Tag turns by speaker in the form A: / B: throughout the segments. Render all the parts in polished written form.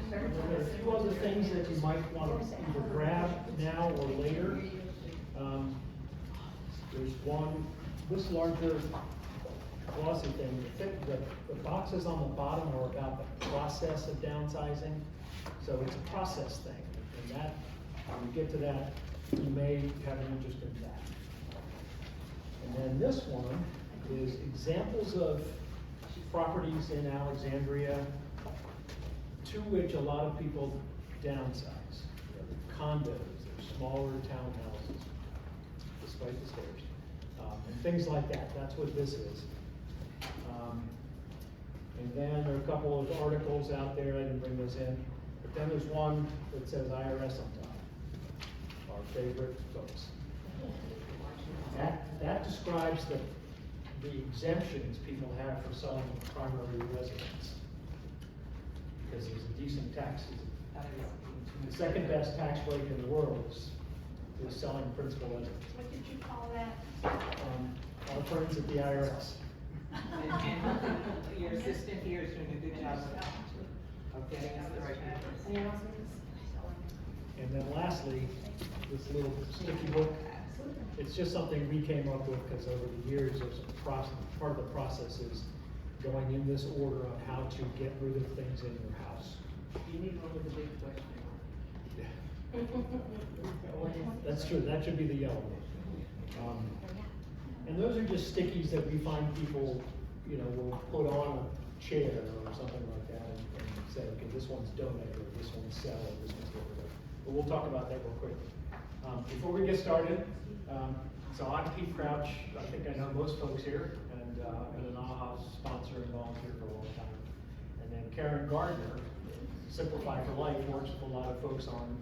A: There are a few other things that you might want to either grab now or later. There's one, this larger glossy thing. The boxes on the bottom are about the process of downsizing. So it's a process thing. And that, when we get to that, you may have an interest in that. And then this one is examples of properties in Alexandria to which a lot of people downsize. Condos, they're smaller townhouses, despite the stairs, and things like that. That's what this is. And then there are a couple of articles out there, I didn't bring those in, but then there's one that says IRS on top, our favorite folks. That describes the exemptions people have for selling primary residence. Because there's a decent tax. The second best tax rate in the world is selling principal residence.
B: What did you call that?
A: Our friends at the IRS.
C: And your assistant here is doing a good job of getting us the right numbers.
A: And then lastly, this little sticky book. It's just something we came up with because over the years, there's a process, part of the process is going in this order on how to get rid of things in your house.
C: You need one with a big question.
A: That's true, that should be the yellow one. And those are just stickies that we find people, will put on a chair or something like that and say, okay, this one's donate, or this one's sell, or this one's get rid of. But we'll talk about that real quick. Before we get started, so I'm Pete Crouch. I think I know most folks here, and I've been an AHA sponsor and volunteer for a long time. And then Karen Gardner, Simplify for Life, works with a lot of folks on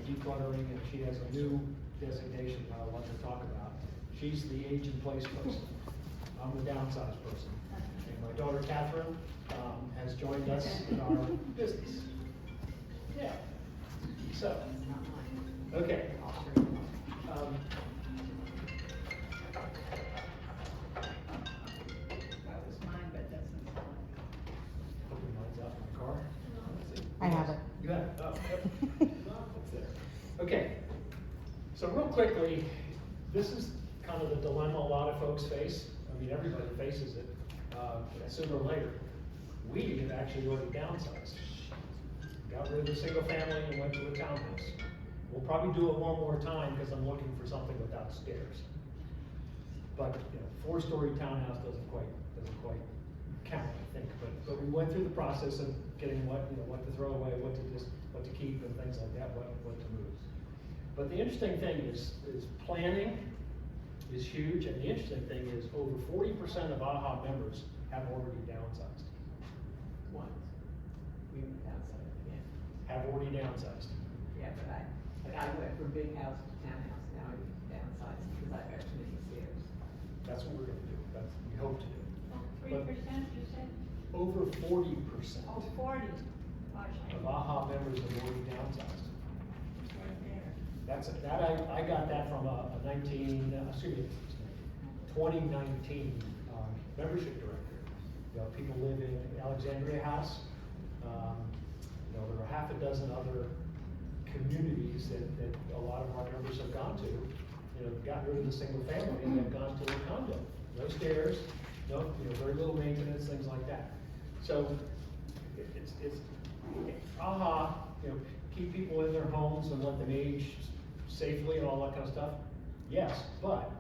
A: decluttering, and she has a new designation that I'd like to talk about. She's the age in place person. I'm the downsize person. And my daughter Catherine has joined us in our business. Yeah. So, okay.
B: That was mine, but that's not mine.
A: Hopefully mine's out in my car.
D: I have it.
A: You have it? Oh, yep. It's there. Okay. So real quickly, this is kind of the dilemma a lot of folks face. I mean, everybody faces it sooner or later. We have actually already downsized. Got rid of the single family and went to a townhouse. We'll probably do it one more time because I'm looking for something without stairs. But 4-story townhouse doesn't quite count, I think. But we went through the process of getting what to throw away, what to keep, and things like that, what to move. But the interesting thing is planning is huge, and the interesting thing is over 40% of AHA members have already downsized.
C: Once. We were downsized again.
A: Have already downsized.
C: Yeah, but I went from big house to townhouse, now I downsized because I got too many stairs.
A: That's what we're gonna do. That's what we hope to do.
B: 3%, you said?
A: Over 40%
B: Oh, 40. Gosh,
A: of AHA members have already downsized.
B: right there.
A: I got that from a 2019 membership director. People live in Alexandria House. There are half a dozen other communities that a lot of our members have gone to. Got rid of the single family and they've gone to a condo. No stairs, very little maintenance, things like that. So it's AHA, keep people in their homes and let them age safely and all that kind of stuff. Yes, but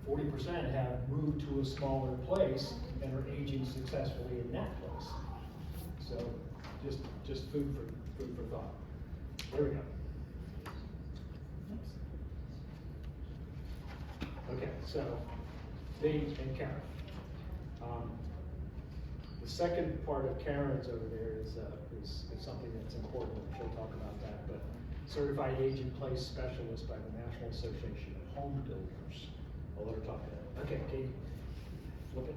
A: 40% have moved to a smaller place and are aging successfully in that place. So just food for thought. There we go. Okay, so Dave and Karen. The second part of Karen's over there is something that's important. She'll talk about that. But Certified Age in Place Specialist by the National Association of Home Builders. I'll let her talk to that. Okay, Katie, flip it.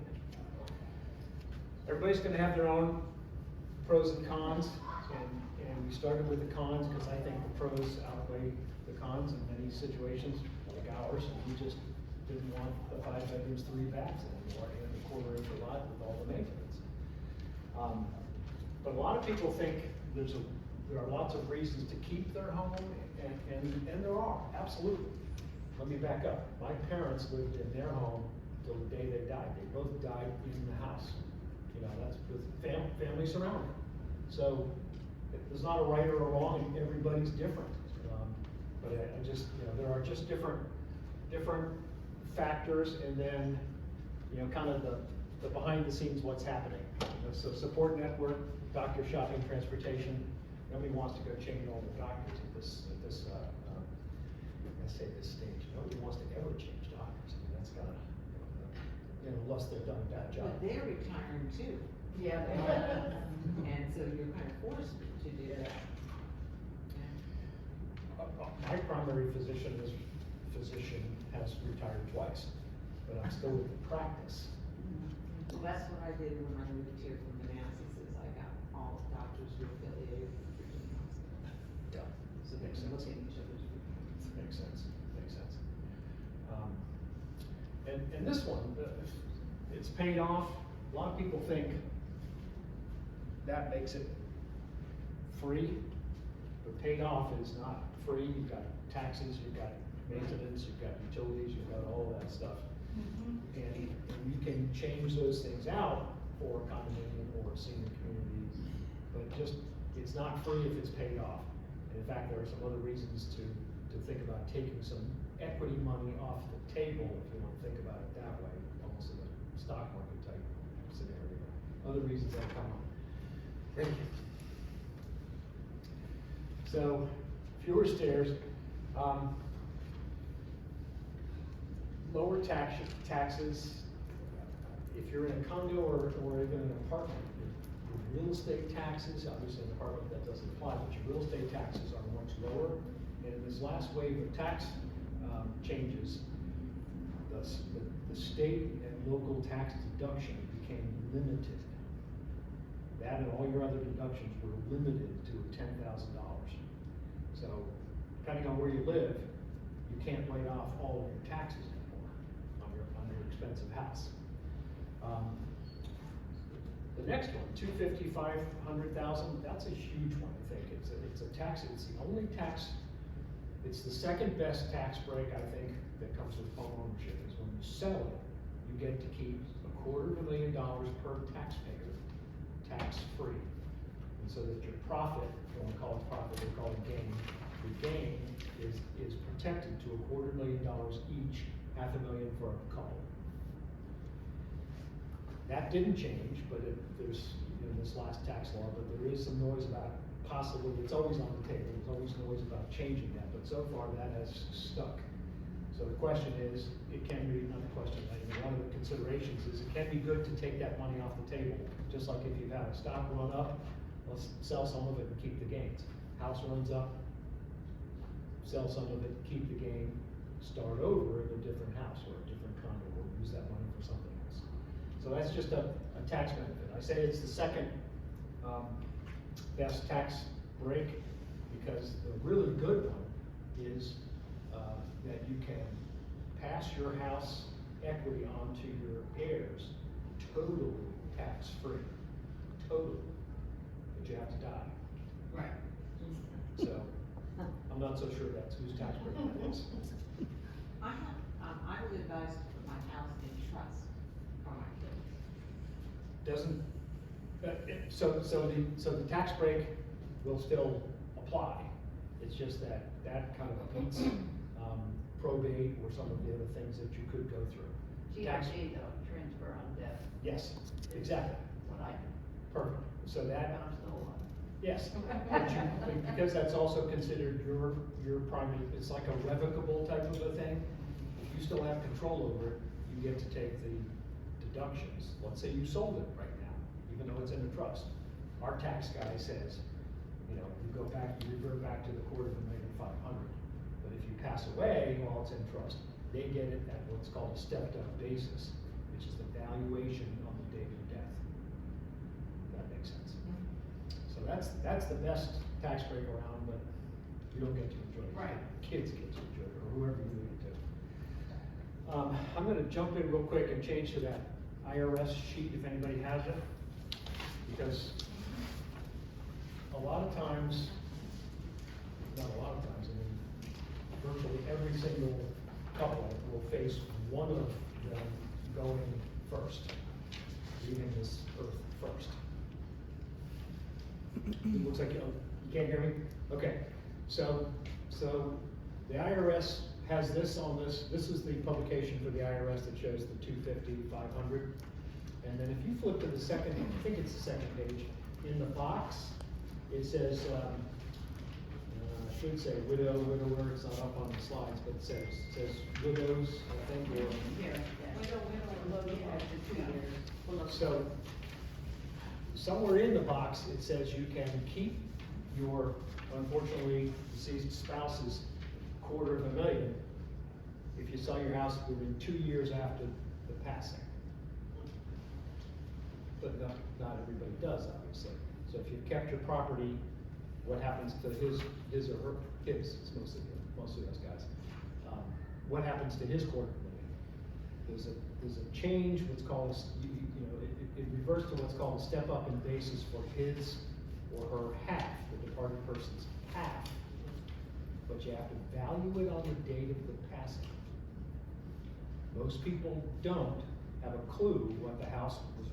A: Everybody's going to have their own pros and cons, and we started with the cons, because I think the pros outweigh the cons in many situations, like ours. We just didn't want the 5 bedrooms, 3 baths anymore, and the quarter acre lot with all the maintenance. But a lot of people think there are lots of reasons to keep their home, and there are, absolutely. Let me back up. My parents lived in their home till the day they died. They both died in the house. You know, that's with family surrounding. So there's not a right or a wrong, and everybody's different. But I just, you know, there are just different factors, and then, you know, kind of the behind the scenes, what's happening. You know, so support network, doctor, shopping, transportation. Nobody wants to go chain all the doctors at this this stage. Nobody wants to ever change doctors. I mean, that's gotta, you know, unless they've done a bad job.
C: But they're retiring too.
B: Yeah.
C: And so you're kind of forced to do that.
A: My primary physician has retired twice, but I'm still with the practice.
C: Well, that's what I did when I moved here from Manassas, is I got all doctors who are affiliated with Virginia Hospital.
A: Yeah.
C: So they can look at each other's reports.
A: Makes sense, makes sense. And this one, it's paid off. A lot of people think that makes it free, but paid off is not free. You've got taxes, you've got maintenance, you've got utilities, you've got all that stuff. And you can change those things out for a condominium or a senior community, but just, it's not free if it's paid off. And in fact, there are some other reasons to think about taking some equity money off the table, if you want to think about it that way, almost in a stock market type scenario. Other reasons that come up. Thank you. So, fewer stairs, lower taxes. If you're in a condo or even an apartment, your real estate taxes, obviously an apartment that doesn't apply, but your real estate taxes are much lower. And in this last wave of tax changes, the state and local tax deduction became limited. That and all your other deductions were limited to $10,000. So, depending on where you live, you can't write off all of your taxes anymore on your expensive house. The next one, 250, 500,000, that's a huge one, I think. It's a tax, it's the only tax, it's the second best tax break, I think, that comes with home ownership, is when you sell it, you get to keep $250,000 per taxpayer, tax-free. And so that your profit, we don't call it profit, we call it gain. Your gain is protected to $250,000 each, $500,000 for a couple. That didn't change, but there's, you know, this last tax law, but there is some noise about possibly, it's always on the table, there's always noise about changing that, but so far that has stuck. So the question is, it can be, not the question, I mean, one of the considerations is it can be good to take that money off the table, just like if you've had a stock run up, let's sell some of it and keep the gains. House runs up, sell some of it, keep the gain, start over in a different house or a different condo, or use that money for something else. So that's just a tax benefit. I say it's the second best tax break, because the really good one is that you can pass your house equity onto your heirs totally tax-free. Totally. But you have to die.
B: Right.
A: So, I'm not so sure that's whose tax break that is.
C: I would advise to put my house in trust for my kids.
A: Doesn't, so the tax break will still apply. It's just that kind of beats probate or some of the other things that you could go through.
B: TRG though, transfer on death.
A: Yes, exactly.
B: What I do.
A: Perfect. So that,
B: I'm still alive.
A: yes, because that's also considered your primary, it's like a revocable type of a thing. If you still have control over it, you get to take the deductions. Let's say you sold it right now, even though it's in a trust. Our tax guy says, you know, you revert back to the $250,500. But if you pass away while it's in trust, they get it at what's called a stepped up basis, which is the valuation on the date of death. If that makes sense. So that's the best tax break around, but you don't get to enjoy it.
B: Right.
A: Kids get to enjoy it, or whoever you leave it to. I'm gonna jump in real quick and change to that IRS sheet if anybody has it. Because a lot of times, not a lot of times, I mean, virtually every single couple will face one of them going first, leaving this earth first. It looks like you can't hear me? Okay, so the IRS has this on this. This is the publication for the IRS that shows the 250, 500. And then if you flip to the second, I think it's the second page, in the box, it says, I should say widow, widower, it's not up on the slides, but it says widows, I think, or.
B: Here,
A: So, somewhere in the box, it says you can keep your, unfortunately, deceased spouse's $250,000 if you sell your house within 2 years after the passing. But not everybody does, obviously. So if you've kept your property, what happens to his or her, it's mostly us guys. What happens to his $250,000? There's a change, what's called, it reverts to what's called a step up in basis for his or her half, the departed person's half. But you have to value it on the date of the passing. Most people don't have a clue what the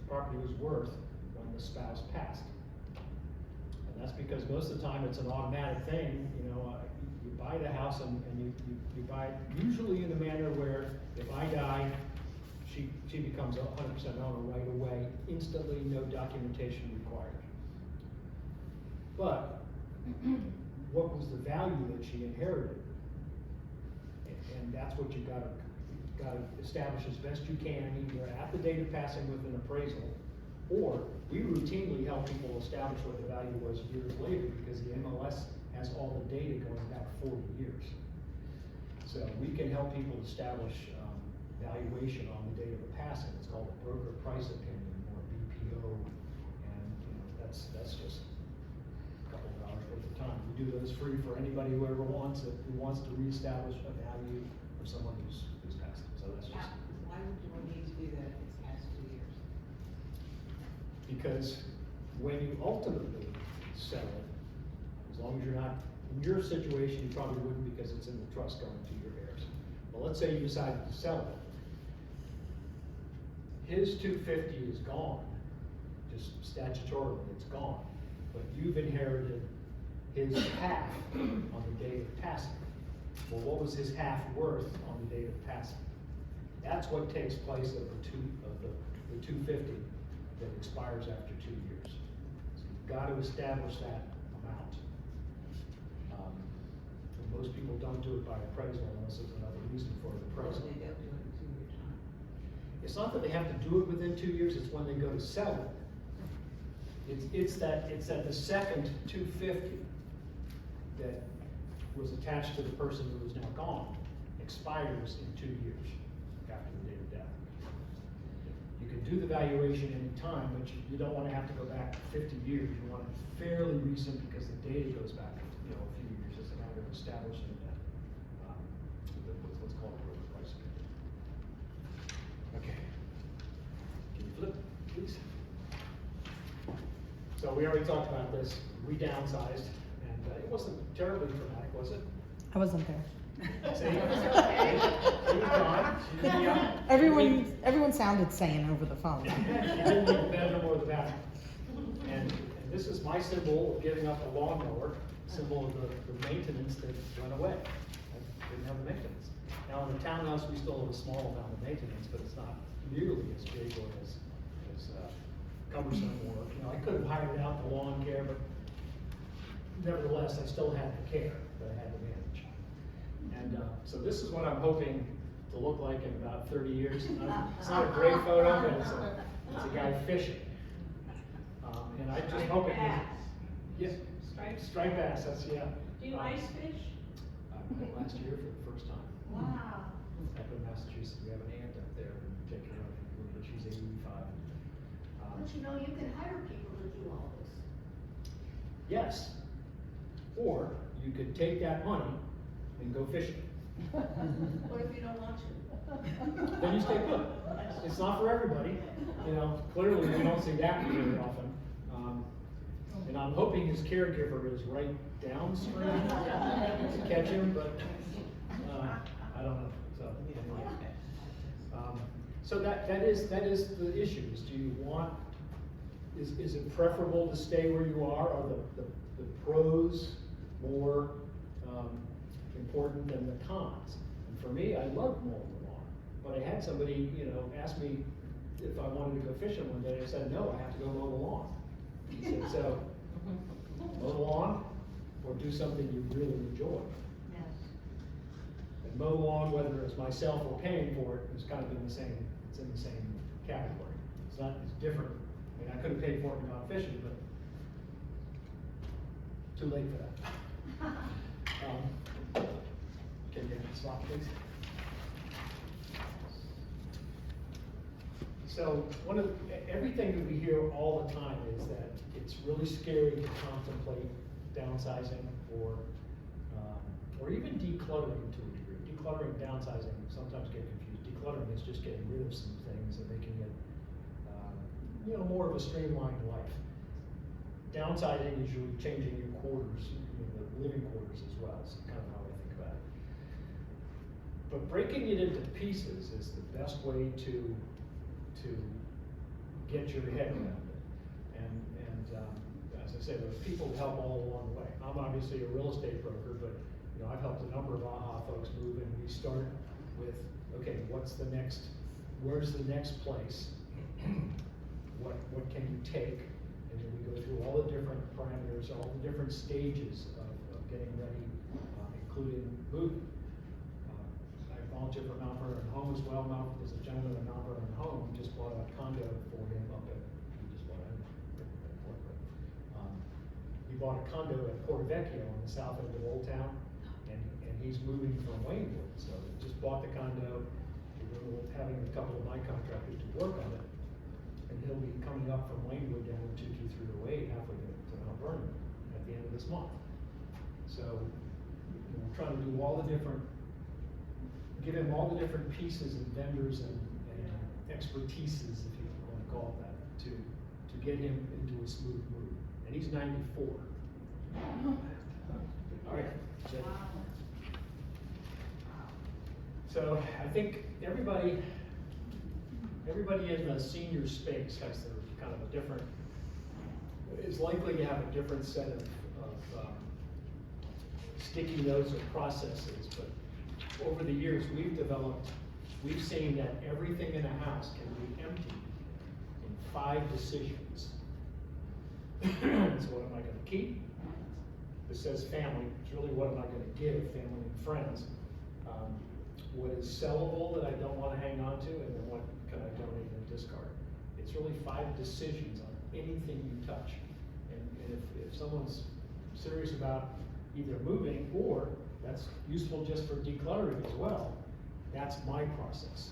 A: property was worth when the spouse passed. And that's because most of the time it's an automatic thing, you buy the house and you buy it usually in a manner where if I die, she becomes a 100% owner right away, instantly, no documentation required. But what was the value that she inherited? And that's what you gotta establish as best you can, either at the date of passing with an appraisal, or we routinely help people establish what the value was years later because the MLS has all the data going back 40 years. So we can help people establish valuation on the date of the passing. It's called a broker price opinion, or BPO, and that's just a couple of hours worth of time. We do those free for anybody who wants to reestablish a value of someone who's passed. So that's just.
C: Why would you need to do that if it's past 2 years?
A: Because when you ultimately sell it, as long as you're not, in your situation, you probably wouldn't because it's in the trust going to your heirs. But let's say you decided to sell it. His $250,000 is gone, just statutorily, it's gone. But you've inherited his half on the date of passing. Well, what was his half worth on the date of passing? That's what takes place of the $250,000 that expires after 2 years. So you've got to establish that amount. And most people don't do it by appraisal unless there's another reason for the appraisal.
C: They don't do it in 2 years time.
A: It's not that they have to do it within 2 years, it's when they go to sell it. It's that the second $250,000 that was attached to the person who is now gone expires in 2 years after the date of death. You can do the valuation any time, but you don't want to have to go back 50 years. You want it fairly recent because the data goes back a few years. It's a matter of establishing that what's called a broker price. Okay. Can you flip, please? So we already talked about this. We downsized, and it wasn't terribly dramatic, was it?
D: I wasn't there.
A: See? She was gone. She didn't
D: Everyone sounded sane over the phone.
A: She didn't leave the bedroom or the bathroom. And this is my symbol of giving up a lawnmower, symbol of the maintenance that went away. I didn't have the maintenance. Now in the townhouse, we still have a small amount of maintenance, but it's not nearly as big or as cumbersome or, I could have hired out the lawn care, but nevertheless, I still had the care that I had to manage. And so this is what I'm hoping to look like in about 30 years. It's not a great photo, but it's a guy fishing. And I just hope it is. Yes, striped bass, that's, yeah.
B: Do you ice fish?
A: I went last year for the first time.
B: Wow.
A: Up in Massachusetts, we have an aunt up there who take care of it, but she's 85.
E: But you can hire people to do all this.
A: Yes, Or you could take that money and go fishing.
B: What if you don't want to?
A: Then you stay put. It's not for everybody, you know, clearly we don't see that very often. And I'm hoping his caregiver is right downstream to catch him, but, I don't know, so. Anyway. So that is the issue, is do you want, is it preferable to stay where you are? Are the pros more, important than the cons? And for me, I love mowing the lawn, but I had somebody, you know, ask me if I wanted to go fishing one day. I said, no, I have to go mow the lawn. He said, so, mow the lawn or do something you really enjoy.
B: Yes.
A: And mow the lawn, whether it's myself or paying for it, is kind of in the same, it's in the same category. It's not, it's different. I mean, I could have paid for it and gone fishing, but too late for that. Can you swap, please? So everything that we hear all the time is that it's really scary to contemplate downsizing or even decluttering to a degree. Decluttering and downsizing sometimes get confused. Decluttering is just getting rid of some things and making it, you know, more of a streamlined life. Downsizing is usually changing your quarters, you know, the living quarters as well. It's kind of how I think about it. But breaking it into pieces is the best way to get your head around it. And as I said, there's people who help all along the way. I'm obviously a real estate broker, but you know, I've helped a number of AHA folks move, and we start with, okay, where's the next place? What can you take? And then we go through all the different parameters, all the different stages of getting ready, including moving. I volunteer for Mount Vernon Home as well. There's a gentleman at Mount Vernon Home who just bought a condo for him up at, he bought a condo at Porto Vecchio on the south end of Old Town, and he's moving from Waynewood. So he just bought the condo. We're having a couple of my contractors to work on it, and he'll be coming up from Waynewood down to 22308 halfway to Mount Vernon at the end of this month. So you know, we're trying to do all the different, give him all the different pieces and vendors and expertises, if you want to call it that, to get him into a smooth move. And he's 94. All right. So I think everybody in the senior space has their kind of a different, is likely to have a different set of sticky notes or processes. But over the years, we've seen that everything in a house can be emptied in 5 decisions. So what am I going to keep? This says family. It's really what am I going to give family and friends? What is sellable that I don't want to hang on to, and then what can I donate and discard? It's really 5 decisions on anything you touch. And if someone's serious about either moving or that's useful just for decluttering as well, that's my process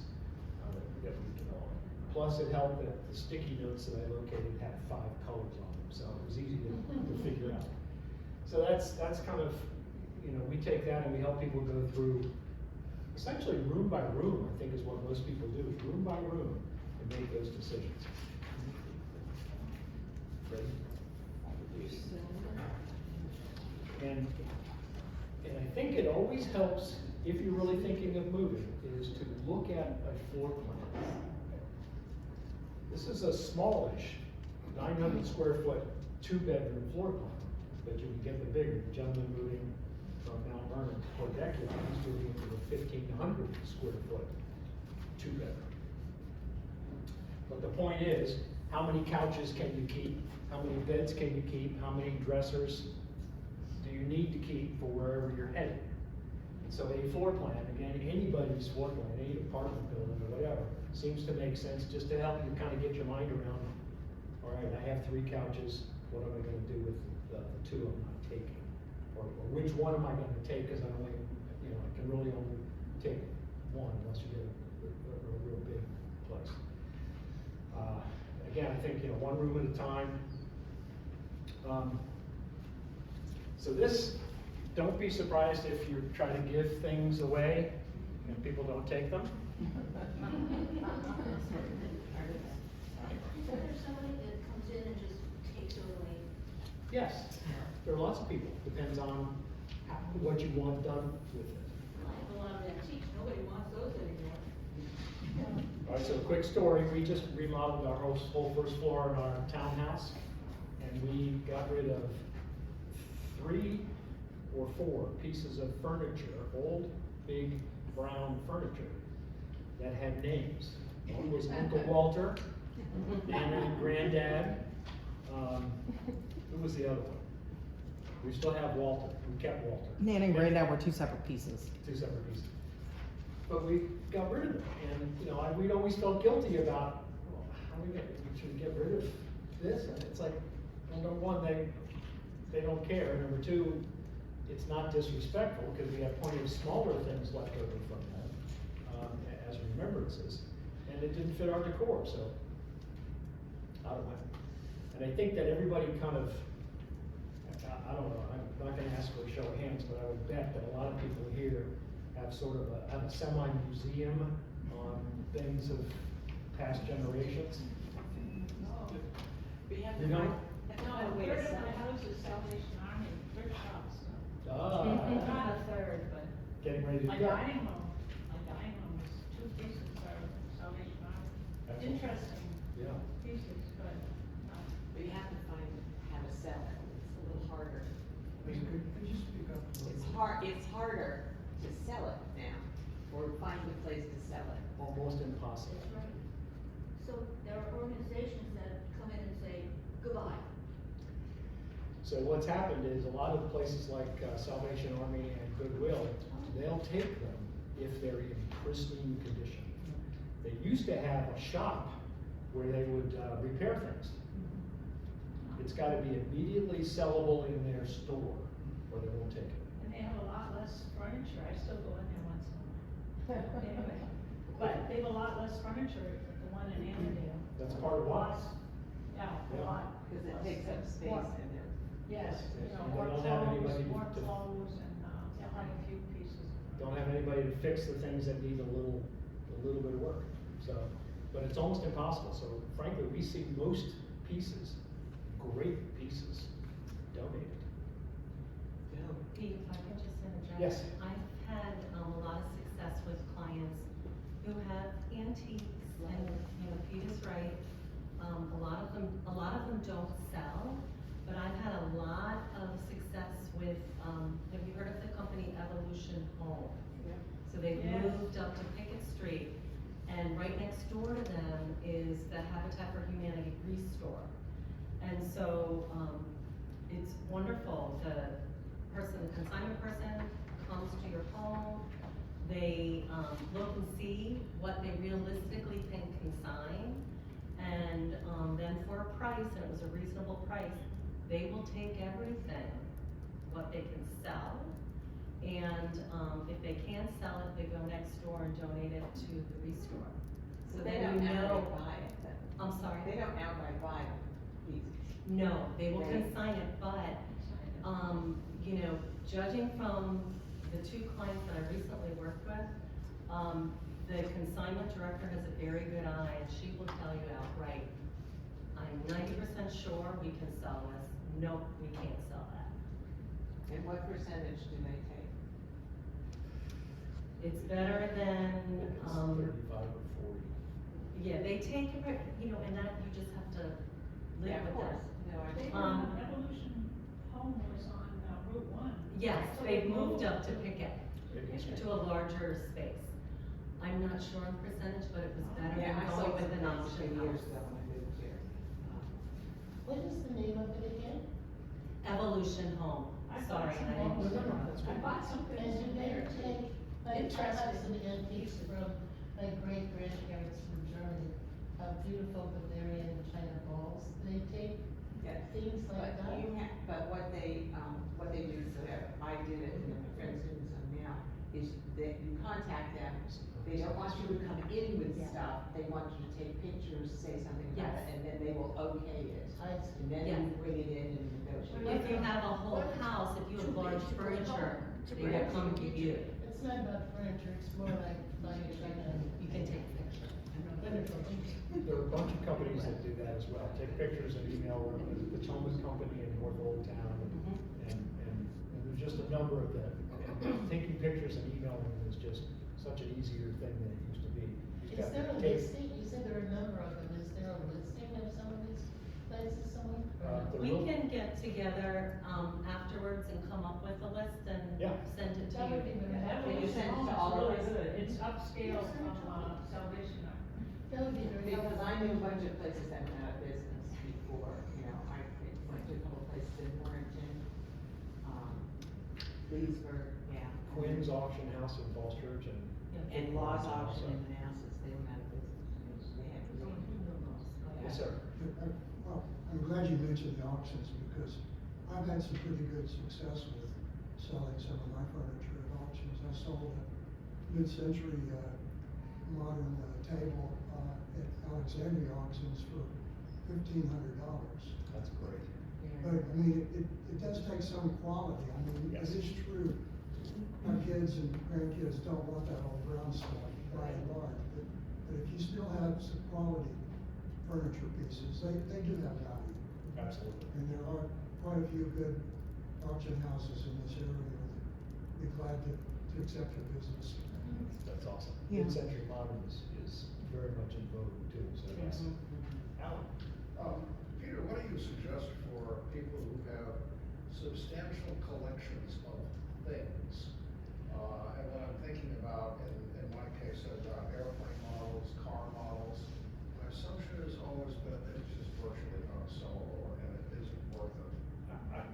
A: that we developed. Plus it helped that the sticky notes that I located had 5 colors on them, so it was easy to figure out. So that's kind of, you know, we take that and we help people go through essentially room by room, I think is what most people do, room by room, and make those decisions. Ready? And I think it always helps, if you're really thinking of moving, is to look at a floor plan. This is a smallish, 900 square foot, 2-bedroom floor plan, but you can get the bigger. The gentleman moving from Mount Vernon to Port Vecchio, he's moving into a 1,500 square foot, 2-bedroom. But the point is, how many couches can you keep? How many beds can you keep? How many dressers do you need to keep for wherever you're headed? And so a floor plan, again, anybody's floor plan, any apartment building or whatever, seems to make sense just to help you kind of get your mind around, all right, I have 3 couches, what am I going to do with the 2 I'm not taking? Or which one am I going to take, because I only, you know, I can really only take one unless you get a real big place. Again, I think, you know, 1 room at a time. So this, don't be surprised if you try to give things away and people don't take them.
B: Is there somebody that comes in and just takes it away?
A: Yes, there are lots of people, depends on what you want done with it.
B: I have a lot of antiques, nobody wants those anymore.
A: All right, so a quick story, we just remodeled our whole first floor in our townhouse, and we got rid of 3 or 4 pieces of furniture, old, big, brown furniture that had names. One was Uncle Walter, and Granddad. Who was the other one? We still have Walter, we kept Walter.
D: Nan and Granddad were 2 separate pieces.
A: 2 separate pieces. But we got rid of them, and, you know, we'd always felt guilty about, well, how we should get rid of this, and it's like, well, number one, they don't care, and number 2, it's not disrespectful, because we have plenty of smaller things left over from that, as remembrances, and it didn't fit our decor, so, I don't know. And I think that everybody kind of, I don't know, I'm not gonna ask for a show of hands, but I would bet that a lot of people here have sort of a semi-museum on things of past generations.
C: But you have
A: You
C: to
A: know?
C: find,
E: No, a third of my house is Salvation Army, thrift shops.
A: Ah,
E: Not a third, but
A: getting ready to
E: my
A: go.
E: dining room is 2 pieces are Salvation Army.
A: Excellent.
E: Interesting
A: Yeah.
E: pieces, but,
C: but you have to find how to sell it, it's a little harder.
F: Could you speak up?
C: It's harder to sell it now, or find a place to sell it.
A: Almost impossible.
B: That's right. So there are organizations that come in and say, goodbye.
A: So what's happened is a lot of places like Salvation Army and Goodwill, they'll take them if they're in pristine condition. They used to have a shop where they would repair things. It's gotta be immediately sellable in their store, or they won't take it.
E: and they have a lot less furniture, I still go in there once in a while. Anyway, but they have a lot less furniture, the one in Annandale.
A: That's part of why.
E: Yeah,
A: Yeah.
E: a lot.
C: Because it takes up space
E: More-
C: in there.
E: Yes,
A: And they
E: more
A: don't have anybody
E: clothes, more
A: to-
E: clothes, and, they'll have a few pieces.
A: Don't have anybody to fix the things that need a little bit of work. So, but it's almost impossible. So frankly, we see most pieces, great pieces, donated.
G: Pete, if I can just interject.
A: Yes.
G: I've had a lot of success with clients who have antiques, and, you know, Pete is right. A lot of them don't sell, but I've had a lot of success with, have you heard of the company Evolution Home? So they've
E: Yes.
G: moved up to Pickett Street, and right next door to them is the Habitat for Humanity Restore. And so, it's wonderful, the consignment person comes to your home, they, look and see what they realistically can consign, and, then for a price, and it was a reasonable price, they will take everything, what they can sell, and, if they can't sell it, they go next door and donate it to the Restore. So
C: They
G: then
C: don't
G: you know,
C: outright buy it, then.
G: I'm sorry?
C: They don't outright buy pieces.
G: No, they will
C: They-
G: consign it, but, you know, judging from the 2 clients that I recently worked with, the consignment director has a very good eye, and she will tell you outright, I'm 90% sure we can sell this, nope, we can't sell that.
C: And what percentage do they take?
G: It's better than,
A: It's 35 or 40.
G: yeah, they take, it, you know, and that, you just have to live
C: Yeah, of
G: with
C: course.
G: that.
C: No, I
E: They,
C: understand.
E: Evolution Home was on Route 1.
G: Yes, they've moved up to Pickett,
A: Pickett Street.
G: to a larger space. I'm not sure on percentage, but it was better
C: Yeah, I
G: than
C: saw
G: going with an
C: some
G: option
C: years
G: house.
C: ago when I moved here.
H: What is the name of it again?
G: Evolution Home,
E: I
G: sorry,
E: bought some
G: I didn't.
E: homes.
A: That's
E: I
A: good.
E: bought something.
H: And do they take, like, I have
E: Interesting.
H: some antiques from my great grandparents from Germany, beautiful Bavarian China balls. They take
C: Yes.
H: things like
C: But
H: that?
C: you but what they do, so that I did it, and my friend's doing some now, is that you contact them, they don't want you to come in with
H: Yeah.
C: stuff, they want you to take pictures, say something about
G: Yes.
C: it, and then they will okay it.
H: I see.
C: And then
G: Yes.
C: you bring it in and negotiate.
G: If you have a whole house, if you have large furniture, they will come to you.
H: It's not about furniture, it's more like
G: You can take a picture.
H: wonderful.
A: There are a bunch of companies that do that as well, take pictures and email them, there's the Potomac Company in North Old Town, and there's just a number of them. And taking pictures and emailing them is just such an easier thing than it used to be. You
H: Is
A: just
H: there a
A: have to take-
H: listing, you said there are a number of them, is there a listing of some of these places somewhere?
A: The
G: We
A: real-
G: can get together, afterwards and come up with a list and
A: Yeah.
G: send it to you.
H: That would be very
E: Yeah, that
C: Can you
E: was
C: send it to all of
E: really
C: us?
E: good, it's upscale from, Salvation Army.
H: That would be very helpful.
C: Because I knew a bunch of places that went out of business before, you know, I went to a couple of places in Warrenton, Leesburg, yeah.
A: Quinn's Auction House in Falls Church and.
C: And Law's Auction in Manassas, they went out of business, they had really.
A: Yes, sir.
F: Well, I'm glad you mentioned the auctions because I've had some pretty good success with selling some of my furniture at auctions. I sold a mid-century, modern, table, at Alexandria auctions for $1,500.
A: That's great.
F: But, I mean, it does take some quality. I mean,
A: Yes.
F: it is true. My kids and grandkids don't want that old brown stuff by and large, but if you still have some quality furniture pieces, they do have value.
A: Absolutely.
F: And there are quite a few good auction houses in this area that would be glad to accept your business.
A: That's awesome.
D: Yeah.
A: Mid-century modern is very much in vogue too, so yes. Alan?
I: Peter, what do you suggest for people who have substantial collections of things? And what I'm thinking about, in my case, I've got airplane models, car models. My assumption has always been that it's just virtually unsellable and it isn't worth it.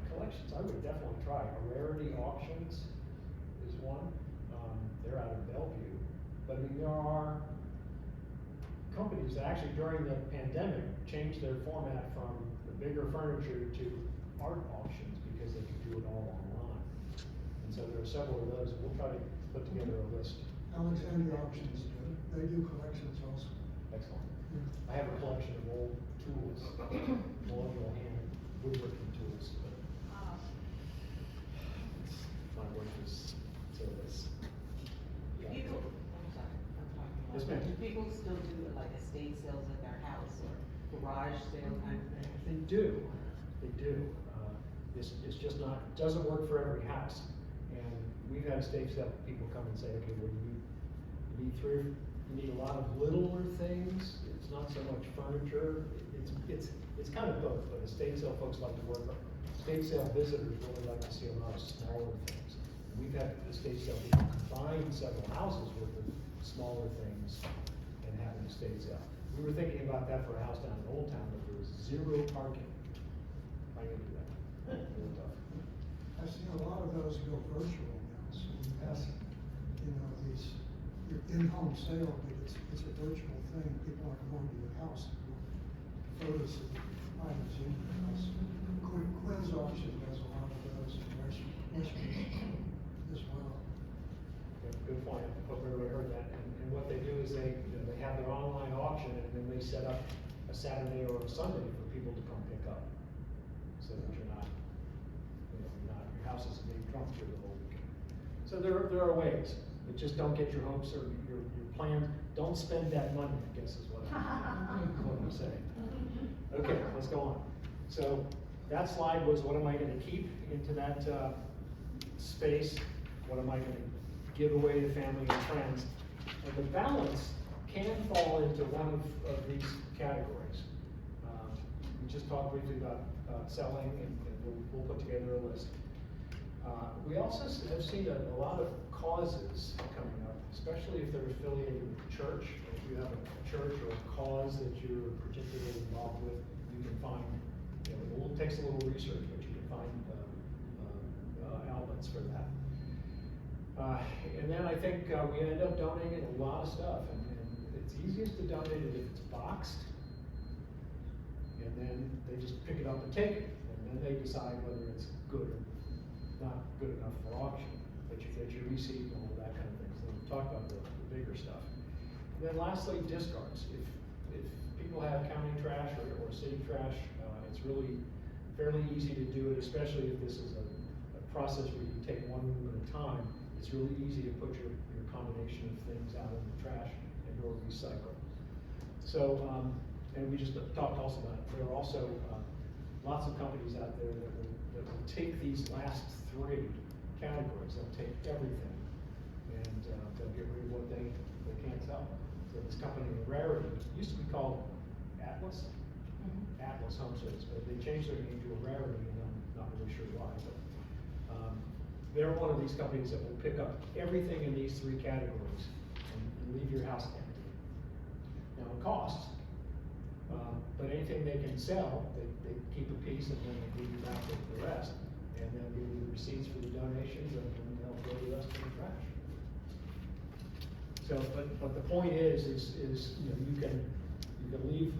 A: Collections, I would definitely try. Rarity Auctions is one. They're out of Bellevue. But I mean, there are companies that actually during the pandemic changed their format from the bigger furniture to art auctions because they could do it all online. And so there are several of those. We'll try to put together a list.
F: Alexandria auctions, they do collections also.
A: Excellent.
F: Yeah.
A: I have a collection of old tools, colonial hand woodworking tools, but my work is service.
C: People, I'm sorry, I'm talking about.
A: Yes, ma'am.
C: Do people still do like estate sales at their house or garage sale kind of thing?
A: They do. It's just not, doesn't work for every house. And we've had estate sale people come and say, okay, well, you need a lot of littler things. It's not so much furniture. It's kind of both, but estate sale folks like to work. Estate sale visitors really like to see a lot of smaller things. And we've had estate sale people combine several houses with the smaller things and have an estate sale. We were thinking about that for a house down in Old Town, but there was 0 parking. How are you gonna do that? Really tough.
F: I've seen a lot of those go virtual now, so you have, your in-home sale, but it's a virtual thing. People aren't going to your house, photos of items in your house. Quinn's auction does a lot of those, and Western as well.
A: Good point. I hope everybody heard that. And what they do is they have their online auction and then they set up a Saturday or a Sunday for people to come pick up. So that you're not, your house isn't being drunk through the whole weekend. So there are ways, but just don't get your hopes or your plans, don't spend that money, I guess is what I'm saying. Okay, let's go on. So that slide was what am I gonna keep into that space? What am I gonna give away to family and friends? And the balance can fall into one of these categories. We just talked briefly about selling, and we'll put together a list. We also have seen a lot of causes coming up, especially if they're affiliated with the church. If you have a church or a cause that you're particularly involved with, you can find, it takes a little research, but you can find outlets for that. And then I think we end up donating a lot of stuff, and it's easiest to donate it if it's boxed, and then they just pick it up and take it, and then they decide whether it's good or not good enough for auction. that you get your receipt and all of that kind of thing. So we'll talk about the bigger stuff. And then lastly, discards. If people have county trash or city trash, it's really fairly easy to do it, especially if this is a process where you take one room at a time. It's really easy to put your combination of things out in the trash and or recycle. So, and we just talked also about it. There are also lots of companies out there that will take these last three categories. They'll take everything and they'll get rid of what they can't sell. So this company, Rarity, used to be called Atlas Home Service, but they changed their name to a Rarity, and I'm not really sure why. But they're one of these companies that will pick up everything in these three categories and leave your house empty. Now it costs, but anything they can sell, they keep a piece and then they give you back the rest, and they'll give you the receipts for the donations, and then they'll throw the rest in the trash. So, but the point is you know, you can leave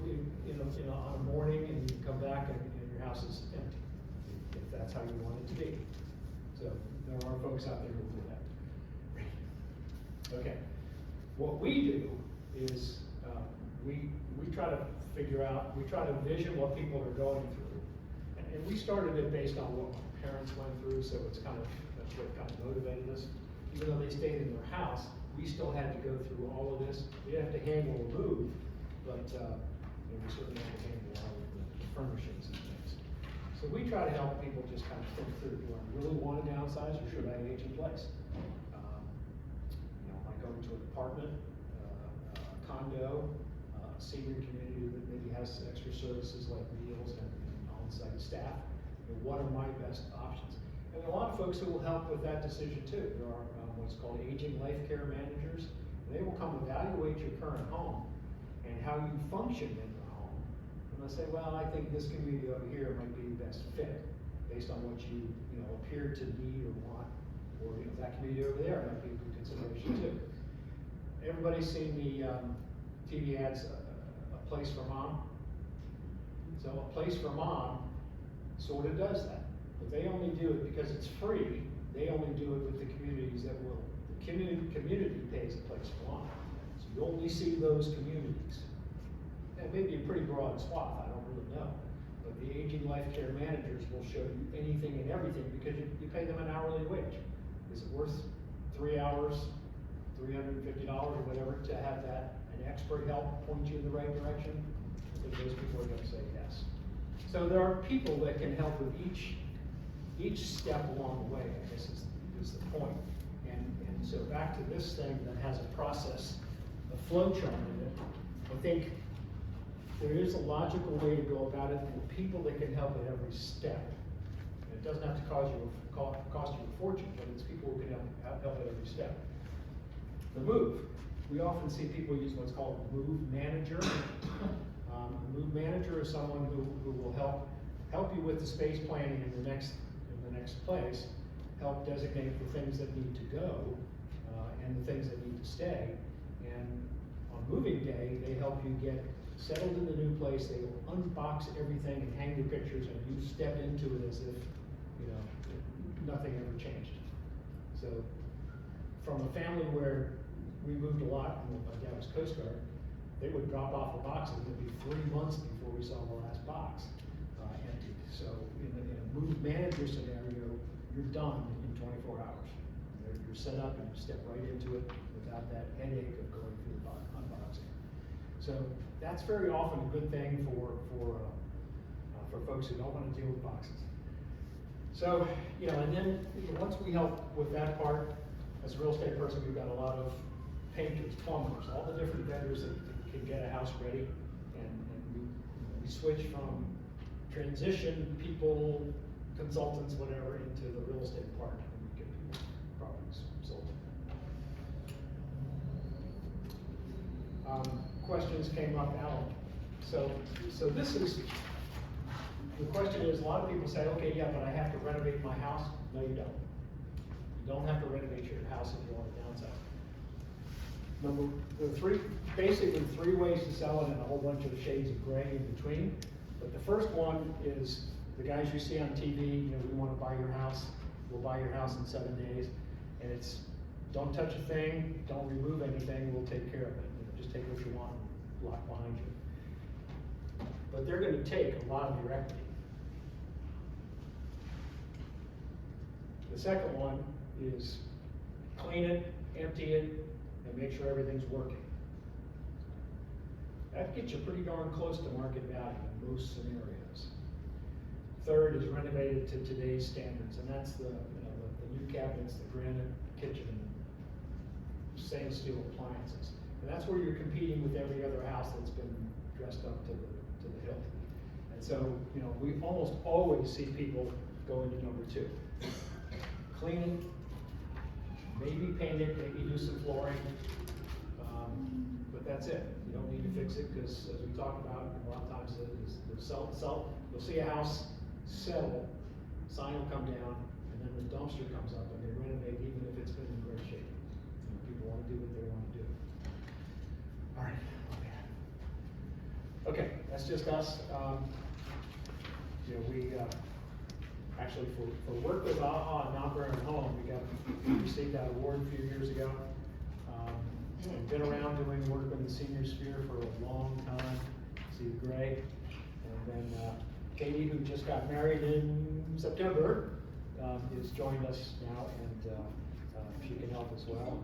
A: on a morning and you can come back and your house is empty, if that's how you want it to be. So there are folks out there who do that. Okay, what we do is we try to figure out, we try to vision what people are going through, and we started it based on what my parents went through, so it's kind of, that's what kind of motivated us. Even though they stayed in their house, we still had to go through all of this. We didn't have to handle a move, but we certainly have to handle all of the furnishings and things. So we try to help people just kind of think through, do I really want to downsize or should I age in place? Am I going to an apartment, condo, senior community that maybe has extra services like meals and on-site staff? What are my best options? And there are a lot of folks who will help with that decision too. There are what's called aging life care managers. They will come evaluate your current home and how you function in the home. And they'll say, well, I think this community over here might be the best fit based on what you appear to need or want. Or that community over there might be a good consideration too. Everybody's seen the TV ads, A Place for Mom. So A Place for Mom sort of does that. But they only do it because it's free. They only do it with the communities that will, the community pays A Place for Mom. So you only see those communities. That may be a pretty broad swath, I don't really know. But the aging life care managers will show you anything and everything because you pay them an hourly wage. Is it worth 3 hours, $350 or whatever to have that, an expert help point you in the right direction? I think those people are gonna say yes. So there are people that can help with each step along the way, I guess is the point. And so back to this thing that has a process, a flow chart in it, I think there is a logical way to go about it, and people that can help at every step. And it doesn't have to cost you a fortune, but it's people who can help at every step. The move. We often see people use what's called a move manager. A move manager is someone who will help you with the space planning in the next place, help designate the things that need to go and the things that need to stay. And on moving day, they help you get settled in the new place. They will unbox everything and hang your pictures, and you step into it as if nothing ever changed. So from a family where we moved a lot, and my dad was Coast Guard, they would drop off the boxes, and it'd be 3 months before we saw the last box emptied. So in a move manager scenario, you're done in 24 hours. You're set up and you step right into it without that headache of going through the unboxing. So that's very often a good thing for folks who don't want to deal with boxes. So, and then once we help with that part, as a real estate person, we've got a lot of painters, plumbers, all the different vendors that can get a house ready, and we switch from transition people, consultants, whatever, into the real estate part, and we get people properties sold. Questions came up, Alan. So this is, the question is, a lot of people say, okay, yeah, but I have to renovate my house. No, you don't. You don't have to renovate your house if you want to downsize. There are basically three ways to sell it, and a whole bunch of shades of gray in between. But the first one is the guys you see on TV, we want to buy your house. We'll buy your house in 7 days. And it's, don't touch a thing, don't remove anything, we'll take care of it. You know, just take what you want and lock behind you. But they're gonna take a lot of your equity. The second one is clean it, empty it, and make sure everything's working. That gets you pretty darn close to market value in most scenarios. Third is renovate it to today's standards, and that's the new cabinets, the granite kitchen, stainless steel appliances. And that's where you're competing with every other house that's been dressed up to the hilt. And so, you know, we almost always see people go into number 2. Clean it, maybe paint it, maybe do some flooring, but that's it. You don't need to fix it, because as we talked about, a lot of times you'll see a house settle, sign will come down, and then the dumpster comes up and they renovate even if it's been in great shape. You know, people want to do what they want to do. All right. Okay, that's just us. You know, we actually for work with AHA and Mount Vernon Home, we received that award a few years ago. We've been around doing work in the senior sphere for a long time. Steve Gray, and then Katie, who just got married in September, has joined us now, and she can help as well.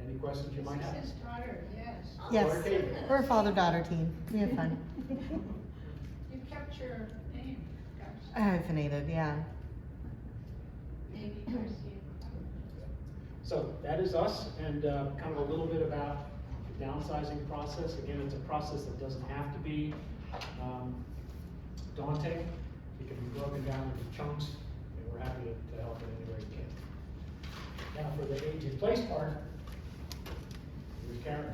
A: Any questions you might have?
H: His daughter, yes.
D: Yes,
A: Or Katie.
D: we're a father-daughter team. We have fun.
H: You kept your name,
D: I hyphenated, yeah.
H: maybe Garcia.
A: So that is us, and kind of a little bit about the downsizing process. Again, it's a process that doesn't have to be daunting. It can be broken down into chunks, and we're happy to help in any way we can. Now for the age in place part, here's Karen.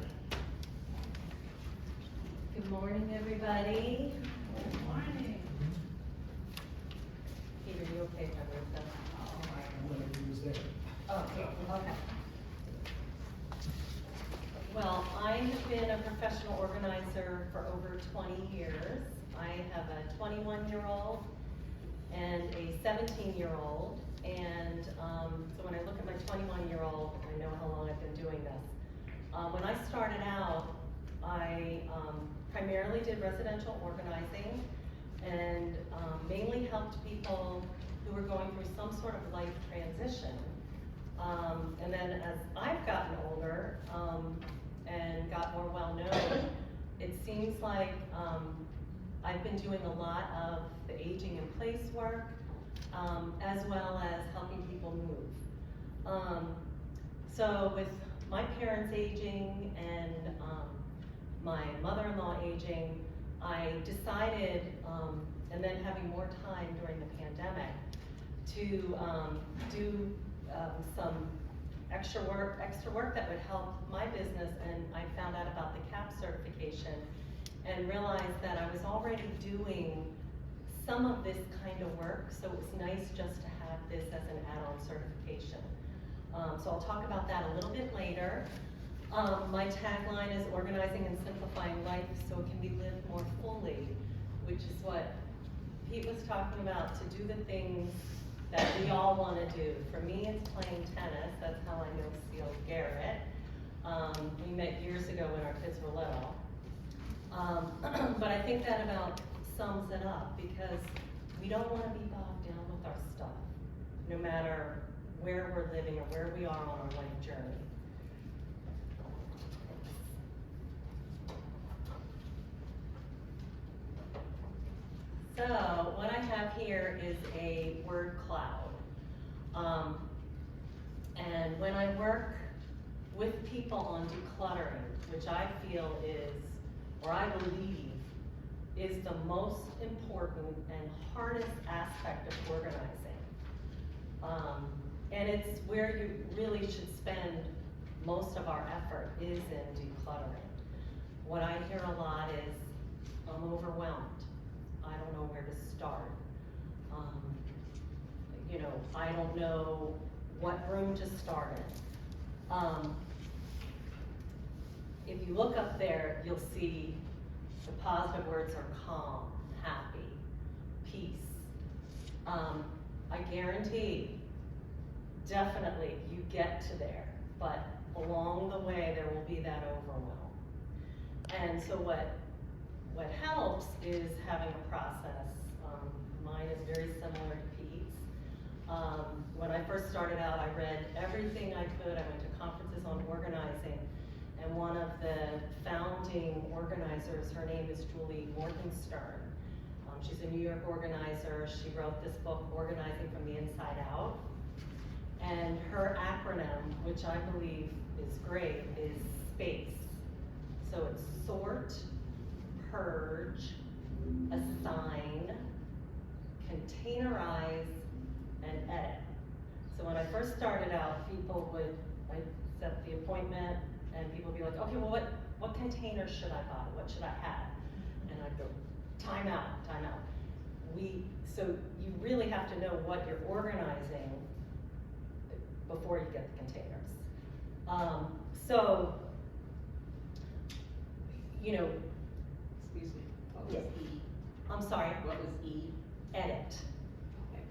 G: Good morning, everybody.
H: Good morning.
G: Peter, you okay if I move them?
A: Whatever you was there.
G: Oh, okay. Well, I have been a professional organizer for over 20 years. I have a 21-year-old and a 17-year-old. And so when I look at my 21-year-old, I know how long I've been doing this. When I started out, I primarily did residential organizing and mainly helped people who were going through some sort of life transition. And then as I've gotten older and got more well-known, it seems like I've been doing a lot of the aging in place work, as well as helping people move. So with my parents aging and my mother-in-law aging, I decided, and then having more time during the pandemic, to do some extra work that would help my business, and I found out about the CAP certification and realized that I was already doing some of this kind of work, so it was nice just to have this as an add-on certification. So I'll talk about that a little bit later. My tagline is organizing and simplifying life so it can be lived more fully, which is what Pete was talking about, to do the things that we all want to do. For me, it's playing tennis. That's how I know Seal Garrett. We met years ago when our kids were little. But I think that about sums it up, because we don't want to be bogged down with our stuff, no matter where we're living or where we are on our life journey. So what I have here is a word cloud. And when I work with people on decluttering, which I feel is, or I believe, is the most important and hardest aspect of organizing. And it's where you really should spend most of our effort, is in decluttering. What I hear a lot is, I'm overwhelmed. I don't know where to start. You know, I don't know what room to start in. If you look up there, you'll see the positive words are calm, happy, peace. I guarantee definitely, you get to there, but along the way, there will be that overwhelm. And so what helps is having a process. Mine is very similar to Pete's. When I first started out, I read everything I could. I went to conferences on organizing, and one of the founding organizers, her name is Julie Morgenstern. She's a New York organizer. She wrote this book, Organizing from the Inside Out. And her acronym, which I believe is great, is SPACE. So it's sort, purge, assign, containerize, and edit. So when I first started out, I'd set the appointment, and people would be like, okay, well, what container should I buy? What should I have? And I'd go, time out. So you really have to know what you're organizing before you get the containers.
C: Excuse me, what was
G: Yeah.
C: E?
G: I'm sorry.
C: What was E?
G: Edit.
C: Okay.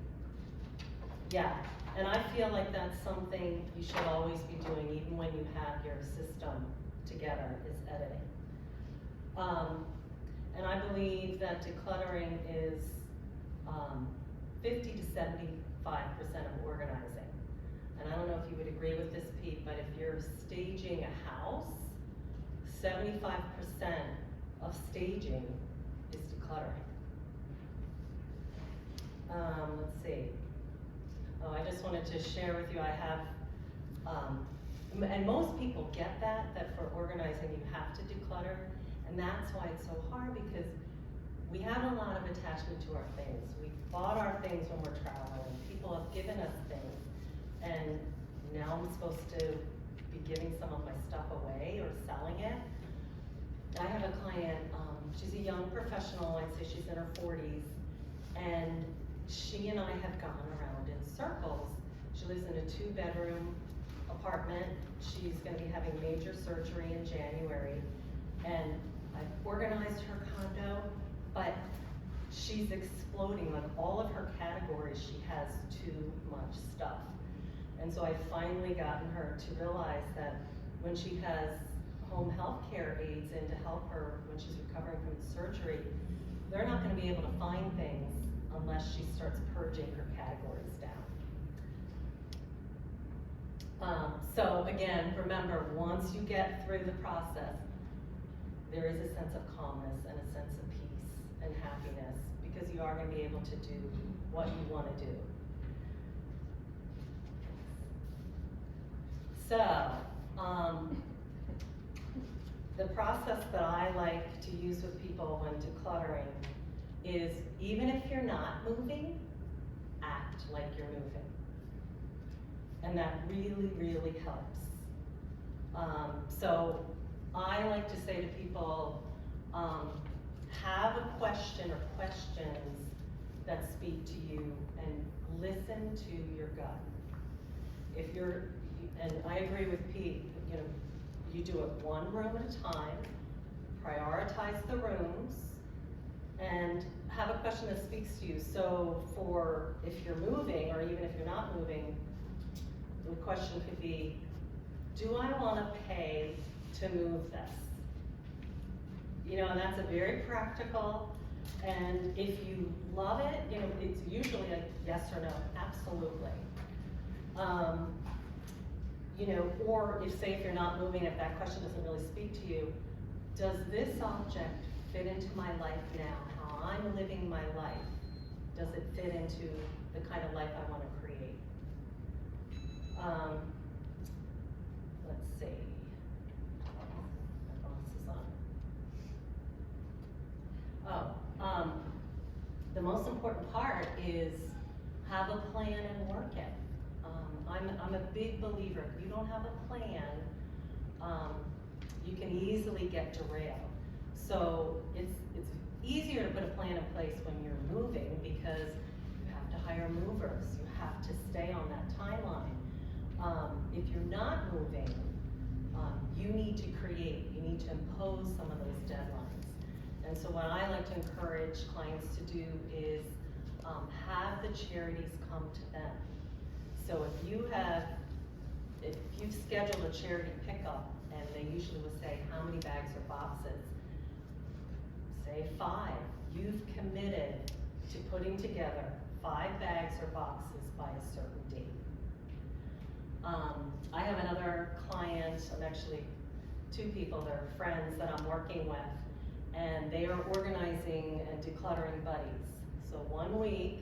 G: Yeah, and I feel like that's something you should always be doing, even when you have your system together, is editing. And I believe that decluttering is 50 to 75% of organizing. And I don't know if you would agree with this, Pete, but if you're staging a house, 75% of staging is decluttering. Let's see. Oh, I just wanted to share with you, I have, and most people get that for organizing you have to declutter, and that's why it's so hard, because we have a lot of attachment to our things. We bought our things when we're traveling, people have given us things, and now I'm supposed to be giving some of my stuff away or selling it. I have a client, she's a young professional, I'd say she's in her 40s, and she and I have gone around in circles. She lives in a 2-bedroom apartment. She's gonna be having major surgery in January, and I've organized her condo, but she's exploding on all of her categories. She has too much stuff. And so I've finally gotten her to realize that when she has home health care aides in to help her when she's recovering from surgery, they're not gonna be able to find things unless she starts purging her categories down. So again, remember, once you get through the process, there is a sense of calmness and a sense of peace and happiness, because you are going to be able to do what you want to do. So, the process that I like to use with people when decluttering is, even if you're not moving, act like you're moving. And that really, really helps. So I like to say to people, have a question or questions that speak to you, and listen to your gut. If you're, and I agree with Pete, you do it one room at a time, prioritize the rooms, and have a question that speaks to you. So for, if you're moving, or even if you're not moving, the question could be, do I wanna pay to move this? And that's a very practical, and if you love it, it's usually a yes or no, absolutely. Or if you're not moving, if that question doesn't really speak to you, does this object fit into my life now? How I'm living my life, does it fit into the kind of life I want to create? Let's see. My box is on. The most important part is have a plan and work it. I'm a big believer, if you don't have a plan, you can easily get derailed. So it's easier to put a plan in place when you're moving, because you have to hire movers, you have to stay on that timeline. If you're not moving, you need to create, you need to impose some of those deadlines. And so what I like to encourage clients to do is have the charities come to them. So if you have if you've scheduled a charity pickup, and they usually will say, how many bags or boxes? Say 5. You've committed to putting together 5 bags or boxes by a certain date. I have another client, and actually 2 people, they're friends that I'm working with, and they are organizing and decluttering buddies. So one week,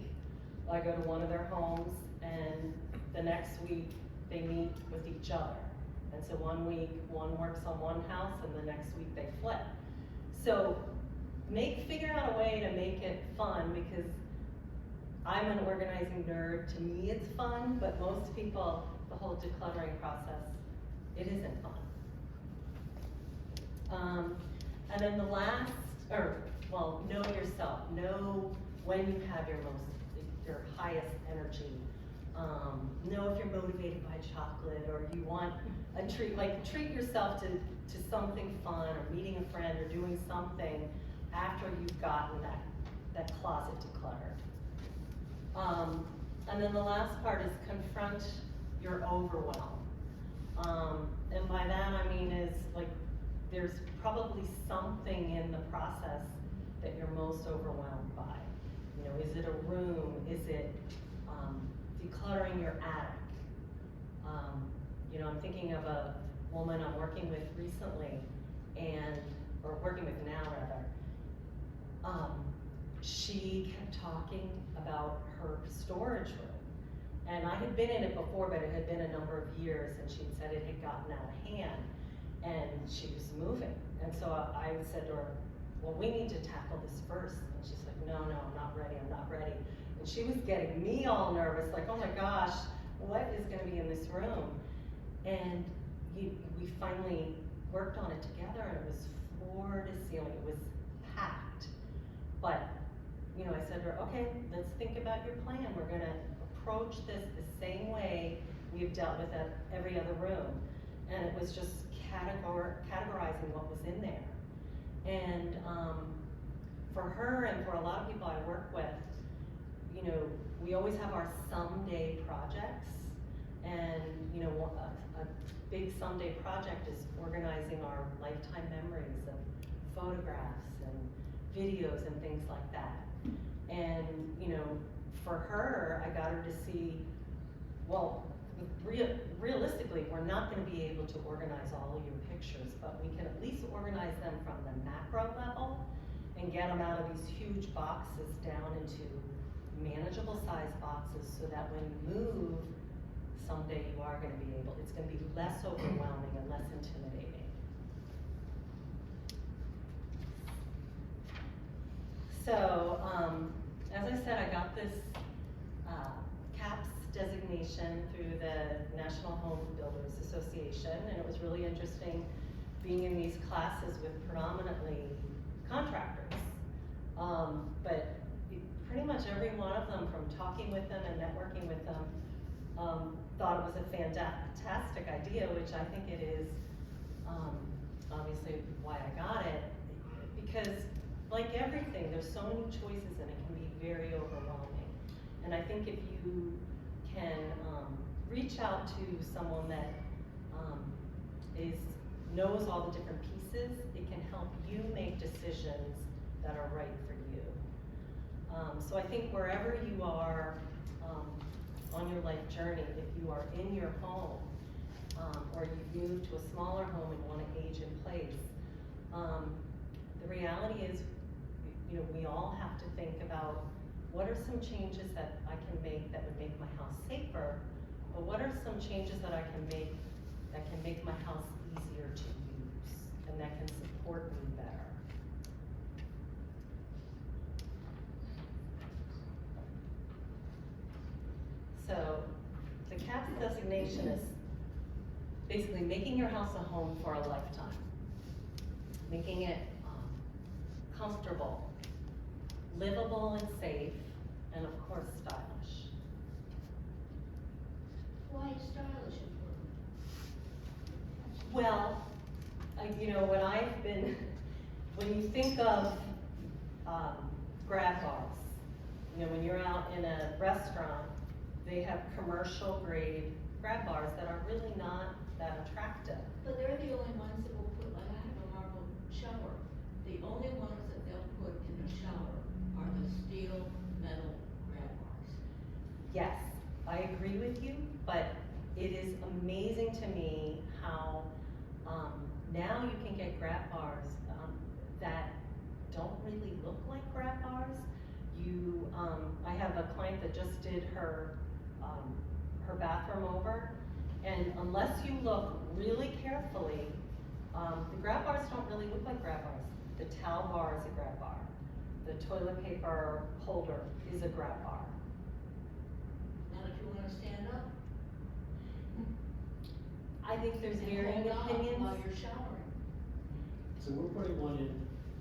G: I go to one of their homes, and the next week, they meet with each other. And so one week, one works on one house, and the next week they flip. So figure out a way to make it fun, because I'm an organizing nerd. To me, it's fun, but most people, the whole decluttering process, it isn't fun. And then the last, know yourself. Know when you have your highest energy. Know if you're motivated by chocolate, or you want a treat, treat yourself to something fun, or meeting a friend, or doing something after you've gotten that closet decluttered. And then the last part is confront your overwhelm. And by that I mean there's probably something in the process that you're most overwhelmed by. Is it a room? Is it decluttering your attic? I'm thinking of a woman I'm working with recently, or working with now rather. She kept talking about her storage room. And I had been in it before, but it had been a number of years, and she'd said it had gotten out of hand, and she was moving. And so I said to her, well, we need to tackle this first. And she's like, no, I'm not ready. And she was getting me all nervous, like, oh my gosh, what is gonna be in this room? And we finally worked on it together, and it was floor to ceiling. It was packed. But, I said to her, okay, let's think about your plan. We're gonna approach this the same way we've dealt with every other room. And it was just categorizing what was in there. And for her and for a lot of people I work with, we always have our someday projects. And, a big someday project is organizing our lifetime memories of photographs and videos and things like that. And, for her, I got her to see, well, realistically, we're not going to be able to organize all of your pictures, but we can at least organize them from the macro level and get them out of these huge boxes down into manageable size boxes, so that when you move, someday you are going to be able, it's going to be less overwhelming and less intimidating. So, as I said, I got this CAPS designation through the National Home Builders Association, and it was really interesting being in these classes with predominantly contractors. But pretty much every one of them, from talking with them and networking with them, thought it was a fantastic idea, which I think it is, obviously why I got it, because like everything, there's so many choices and it can be very overwhelming. And I think if you can reach out to someone that knows all the different pieces, it can help you make decisions that are right for you. So I think wherever you are on your life journey, if you are in your home, or you've moved to a smaller home and want to age in place, the reality is, we all have to think about what are some changes that I can make that would make my house safer, but what are some changes that I can make that can make my house easier to use and that can support me better. So the CAPS designation is basically making your house a home for a lifetime, making it comfortable, livable and safe, and of course stylish.
B: Why is stylish important?
G: Well, when you think of grab bars, when you're out in a restaurant, they have commercial grade grab bars that are really not that attractive.
B: But they're the only ones that will put, like I have a marble shower, the only ones that they'll put in the shower are the steel metal grab bars.
G: Yes, I agree with you, but it is amazing to me how, now you can get grab bars, that don't really look like grab bars. You, I have a client that just did her bathroom over, and unless you look really carefully, the grab bars don't really look like grab bars. The towel bar is a grab bar. The toilet paper holder is a grab bar.
B: Not if you wanna stand up
G: I think there's
B: and
G: varying
B: hold on
G: opinions.
B: while you're showering.
A: So we're putting one in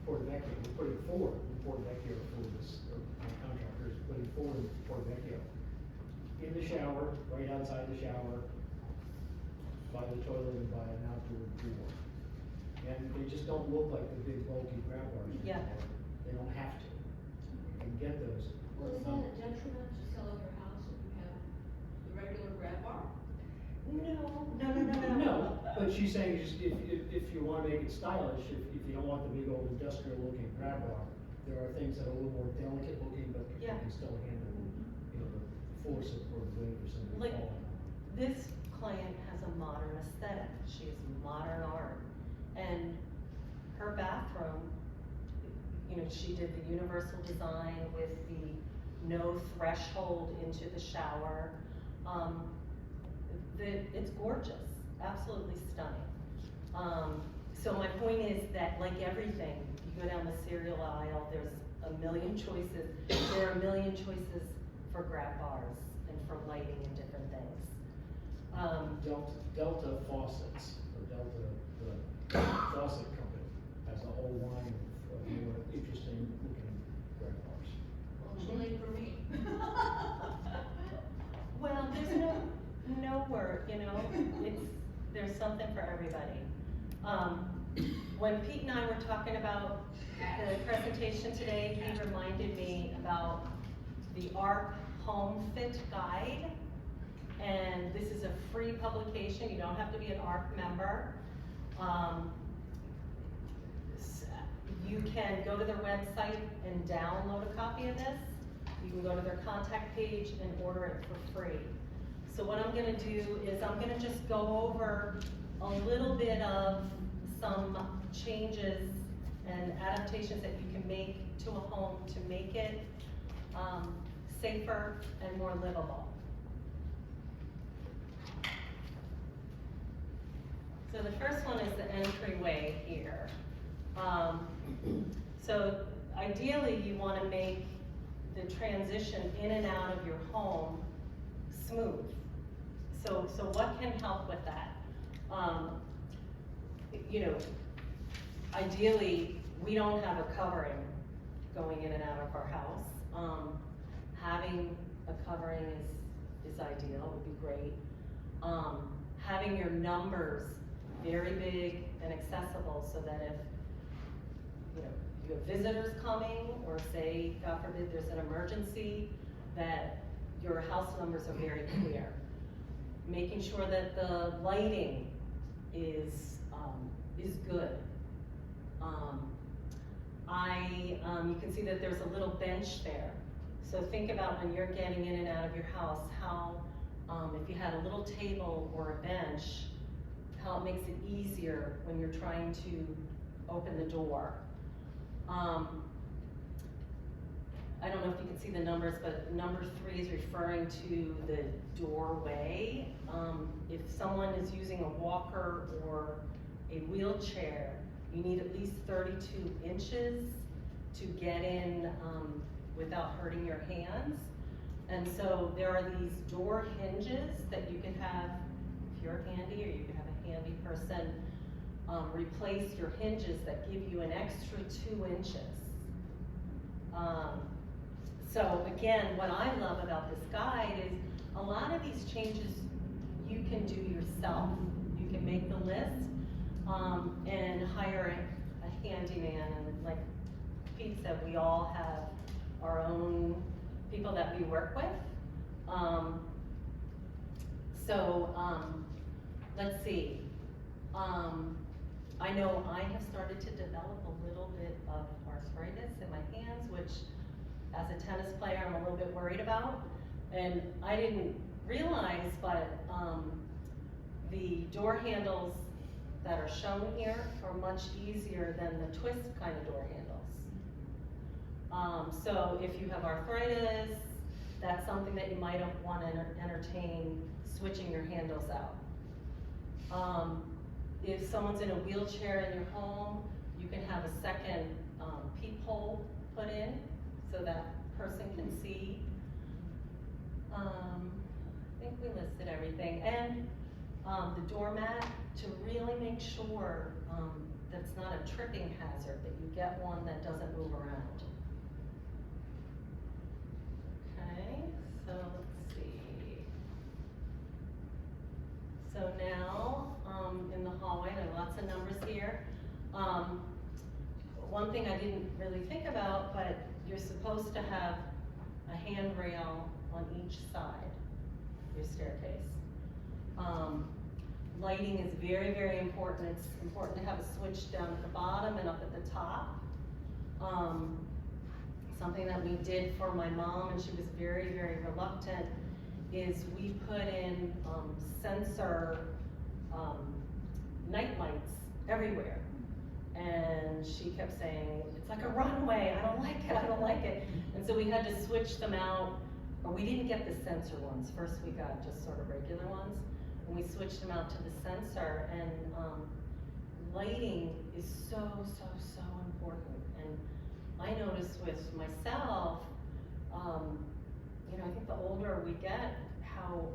A: Porto Vecchio, we're putting four in Porto Vecchio for this, my contractor is putting four in Porto Vecchio. In the shower, right outside the shower, by the toilet and by an outdoor door. And they just don't look like the big bulky grab bars
G: Yeah.
A: anymore. They don't have to. You can get those.
B: Well, is that a detriment to selling your house if you have the regular grab bar?
G: No.
A: But she's saying just if you wanna make it stylish, if you don't want the big old industrial looking grab bar, there are things that are a little more delicate looking, but you
G: Yeah.
A: can still handle, you know, the force of or the weight or something
G: Like-
A: falling.
G: This client has a modern aesthetic. She has modern art. And her bathroom, you know, she did the universal design with the no threshold into the shower. It's gorgeous, absolutely stunning. So my point is that, like everything, you go down the cereal aisle, there's a million choices. There are a million choices for grab bars and for lighting and different things.
A: Delta Faucets, or Delta, the faucet company, has a whole line of more interesting looking grab bars.
B: Well, too late for me.
G: Well, there's no word, you know, there's something for everybody. When Pete and I were talking about the presentation today, he reminded me about the ARC Home Fit Guide. And this is a free publication, you don't have to be an ARC member. You can go to their website and download a copy of this. You can go to their contact page and order it for free. So what I'm gonna do is I'm gonna just go over a little bit of some changes and adaptations that you can make to a home to make it safer and more livable. So the first one is the entryway here. So ideally you want to make the transition in and out of your home smooth. So what can help with that? You know, ideally we don't have a covering going in and out of our house. Having a covering is ideal, would be great. Having your numbers very big and accessible so that if, you know, you have visitors coming, or say, God forbid, there's an emergency, that your house numbers are very clear. Making sure that the lighting is good. You can see that there's a little bench there. So think about when you're getting in and out of your house, how, if you had a little table or a bench, how it makes it easier when you're trying to open the door. I don't know if you can see the numbers, but number 3 is referring to the doorway. If someone is using a walker or a wheelchair, you need at least 32 inches to get in without hurting your hands. And so there are these door hinges that you can have, if you're handy, or you can have a handy person, replace your hinges that give you an extra 2 inches. So again, what I love about this guide is a lot of these changes you can do yourself. You can make the list and hire a handyman. And like Pete said, we all have our own people that we work with. let's see. I know I have started to develop a little bit of arthritis in my hands, which as a tennis player, I'm a little bit worried about. And I didn't realize, but the door handles that are shown here are much easier than the twist kind of door handles. So if you have arthritis, that's something that you might want to entertain switching your handles out. If someone's in a wheelchair in your home, you can have a second peephole put in so that person can see. I think we listed everything. And the doormat, to really make sure that's not a tripping hazard, that you get one that doesn't move around. Okay, so let's see. So now, in the hallway, there are lots of numbers here. One thing I didn't really think about, but you're supposed to have a handrail on each side of your staircase. Lighting is very, very important. It's important to have a switch down at the bottom and up at the top. Something that we did for my mom, and she was very, very reluctant, is we put in sensor night lights everywhere. And she kept saying, it's like a runway, I don't like it, I don't like it. And so we had to switch them out, or we didn't get the sensor ones. First we got just sort of regular ones, and we switched them out to the sensor. And lighting is so, so, so important. And I noticed with myself, you know, I think the older we get, how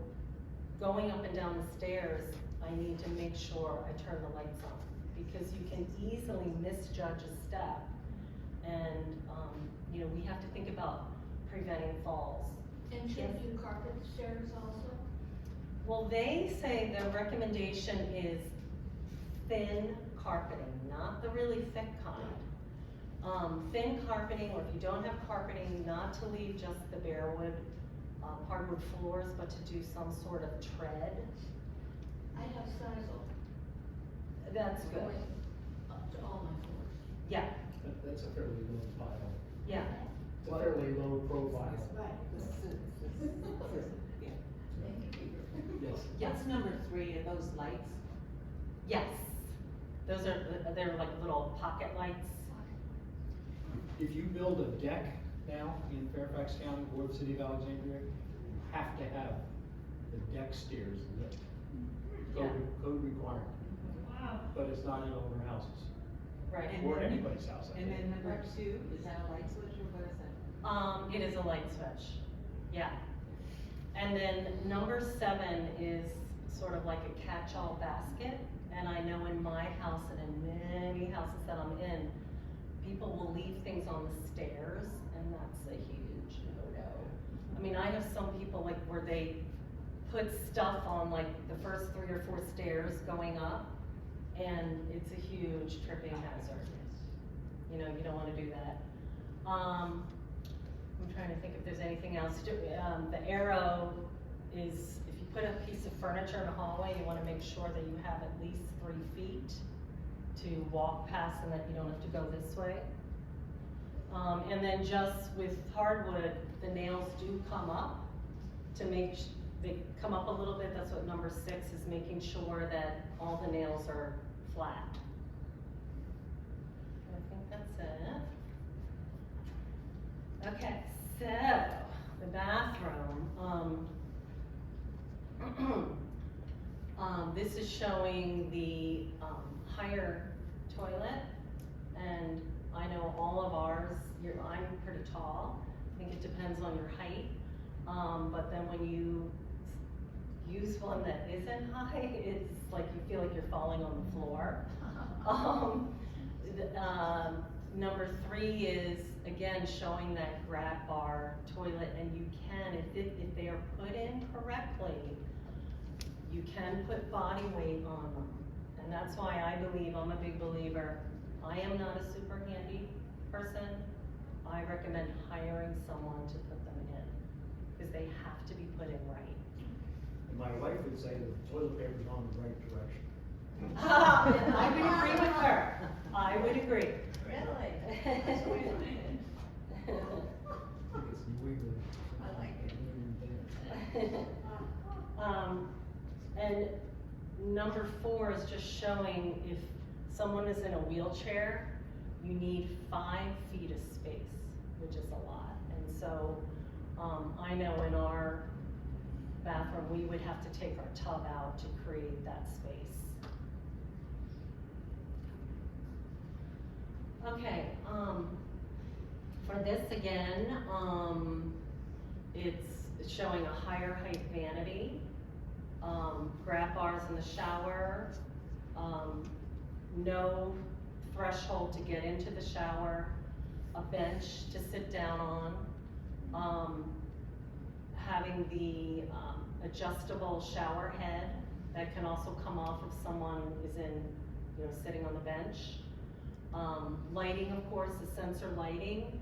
G: going up and down the stairs, I need to make sure I turn the lights on, because you can easily misjudge a step. And, you know, we have to think about preventing falls.
B: And should you carpet the stairs also?
G: Well, they say the recommendation is thin carpeting, not the really thick kind. Thin carpeting, or if you don't have carpeting, not to leave just the bare wood, hardwood floors, but to do some sort of tread.
B: I have sisal.
G: That's good.
B: Going up to all my floors.
G: Yeah,
A: That's a fairly low pile.
G: yeah.
A: It's a fairly low profile.
B: Right.
C: Yeah.
B: Thank you, Peter.
A: Yes.
G: Yes.
C: What's number 3, are those lights?
G: Yes. Those are, they're like little pocket lights.
A: If you build a deck now in Fairfax County or the City of Alexandria, you have to have the deck stairs lit. Code requirement,
E: Wow.
A: but it's not in older houses,
G: Right.
C: And
A: or
C: then-
A: anybody's house, I
C: And
A: think.
C: then number 2, is that a light switch or what is that?
G: It is a light switch, yeah. And then number 7 is sort of like a catch-all basket. And I know in my house and in many houses that I'm in, people will leave things on the stairs, and that's a huge no-no. I mean, I have some people like where they put stuff on like the first 3 or 4 stairs going up, and it's a huge tripping hazard. You know, you don't wanna do that. I'm trying to think if there's anything else. The arrow is, if you put a piece of furniture in a hallway, you wanna make sure that you have at least 3 feet to walk past and that you don't have to go this way. And then just with hardwood, the nails do come up to make, they come up a little bit. That's what number 6 is, making sure that all the nails are flat. I think that's it. Okay, so the bathroom. This is showing the higher toilet, and I know all of ours, I'm pretty tall. I think it depends on your height. But then when you use one that isn't high, it's like you feel like you're falling on the floor. Number 3 is, again, showing that grab bar toilet, and you can, if they are put in correctly, you can put body weight on them. And that's why I believe, I'm a big believer, I am not a super handy person. I recommend hiring someone to put them in, because they have to be put in right.
A: And my wife would say the toilet paper's on the right direction.
G: I would agree with her. I would agree.
B: Really? That's the way to make it.
A: I think it's New England.
B: I like it.
A: New England thing.
G: And number 4 is just showing if someone is in a wheelchair, you need 5 feet of space, which is a lot. And so, I know in our bathroom, we would have to take our tub out to create that space. Okay, for this again, it's showing a higher height vanity, grab bars in the shower, no threshold to get into the shower, a bench to sit down on, having the adjustable shower head that can also come off if someone is sitting on the bench. Lighting, of course, is sensor lighting.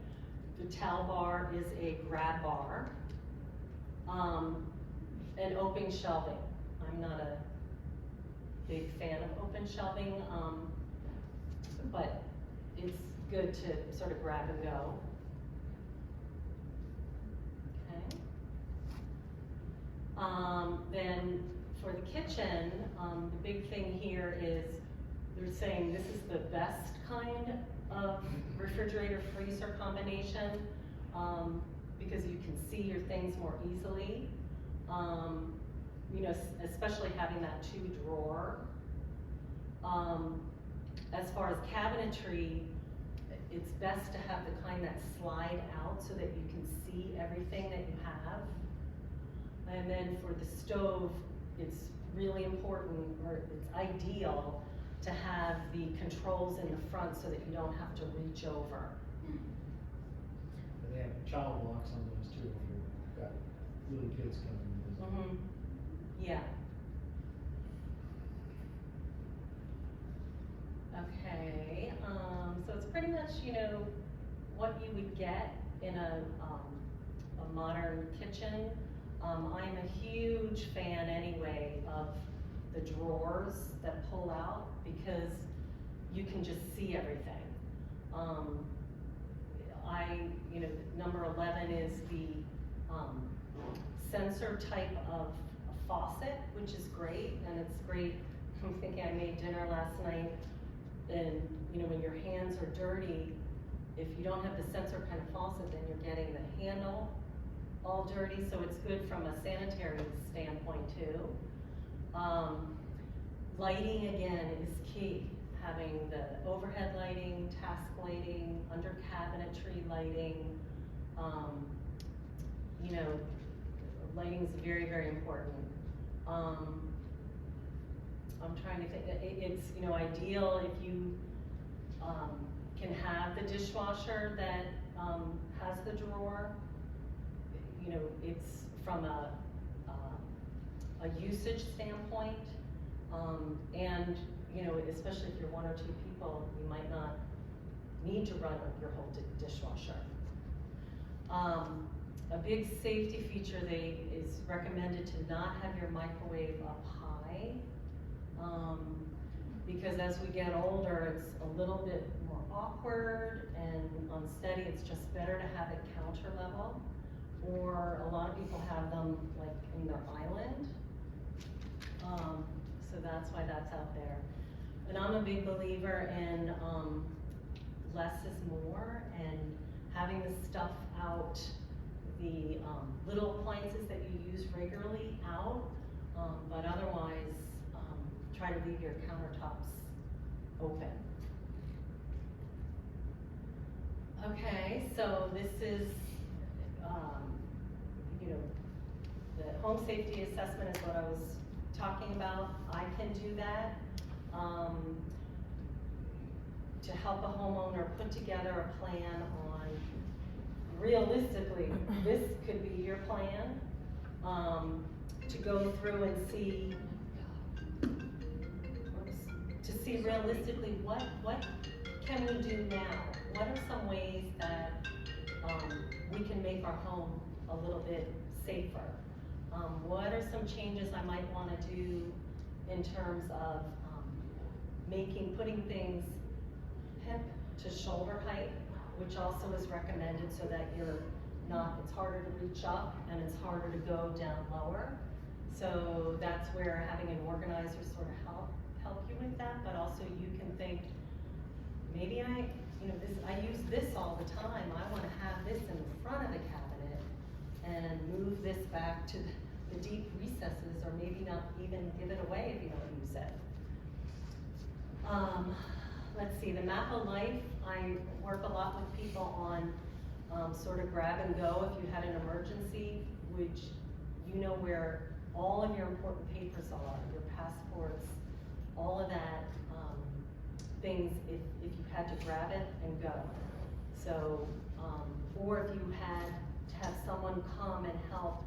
G: The towel bar is a grab bar. And open shelving. I'm not a big fan of open shelving, but it's good to sort of grab and go. Okay. Then for the kitchen, the big thing here is they're saying this is the best kind of refrigerator freezer combination, because you can see your things more easily. Especially having that 2-drawer. As far as cabinetry, it's best to have the kind that slide out so that you can see everything that you have. And then for the stove, it's really important, or it's ideal, to have the controls in the front so that you don't have to reach over.
A: And they have child locks on those too, if you've got little kids coming to visit.
G: Mm-hmm. Yeah. Okay, so it's pretty much, what you would get in a modern kitchen. I'm a huge fan anyway of the drawers that pull out because you can just see everything. Number 11 is the sensor type of faucet, which is great, and it's great. I'm thinking I made dinner last night, and when your hands are dirty, if you don't have the sensor kind of faucet, then you're getting the handle all dirty, so it's good from a sanitary standpoint too. Lighting again is key. Having the overhead lighting, task lighting, under cabinetry lighting, lighting is very, very important. I'm trying to think, it's ideal if you can have the dishwasher that has the drawer. It's from a usage standpoint, and especially if you're 1 or 2 people, you might not need to run your whole dishwasher. A big safety feature is recommended to not have your microwave up high, because as we get older, it's a little bit more awkward and unsteady. It's just better to have it counter level, or a lot of people have them like in their island. So that's why that's out there. And I'm a big believer in less is more, and having the stuff out, the little appliances that you use regularly out, but otherwise try to leave your countertops open. Okay, so this is, the home safety assessment is what I was talking about. I can do that to help a homeowner put together a plan on, realistically, this could be your plan, to go through and see, to see realistically what can we do now? What are some ways that we can make our home a little bit safer? What are some changes I might wanna do in terms of, putting things hip to shoulder height, which also is recommended so that it's harder to reach up and it's harder to go down lower. So that's where having an organizer sort of help you with that, but also you can think, maybe I use this all the time, I wanna have this in the front of the cabinet and move this back to the deep recesses, or maybe not even give it away if you don't use it. Let's see, the map of life, I work a lot with people on sort of grab and go if you had an emergency, which you know where all of your important papers are, your passports, all of that, things if you had to grab it and go. So, or if you had to have someone come and help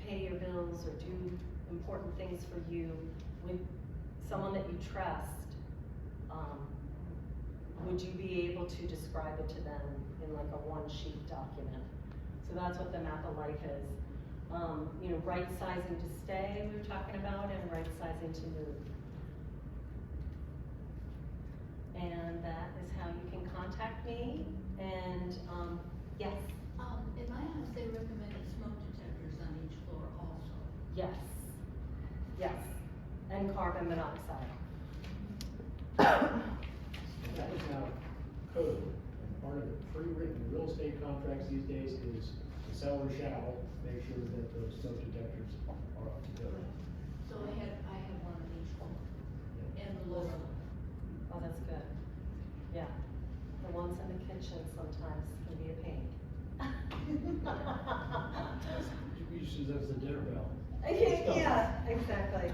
G: pay your bills or do important things for you with someone that you trust, would you be able to describe it to them in like a one-sheet document? So that's what the map of life is. Right sizing to stay, we were talking about, and right sizing to move. And that is how you can contact me, and, yes,
B: In my house, they recommended smoke detectors on each floor also.
G: yes, and carbon monoxide.
A: That is now code, and part of the pre-written real estate contracts these days is the seller shall make sure that those smoke detectors are up to code.
B: So I have one on each floor, and the lower one.
G: Oh, that's good. Yeah, the ones in the kitchen sometimes can be a pain.
A: You use it as the dinner bell.
G: Yeah, exactly.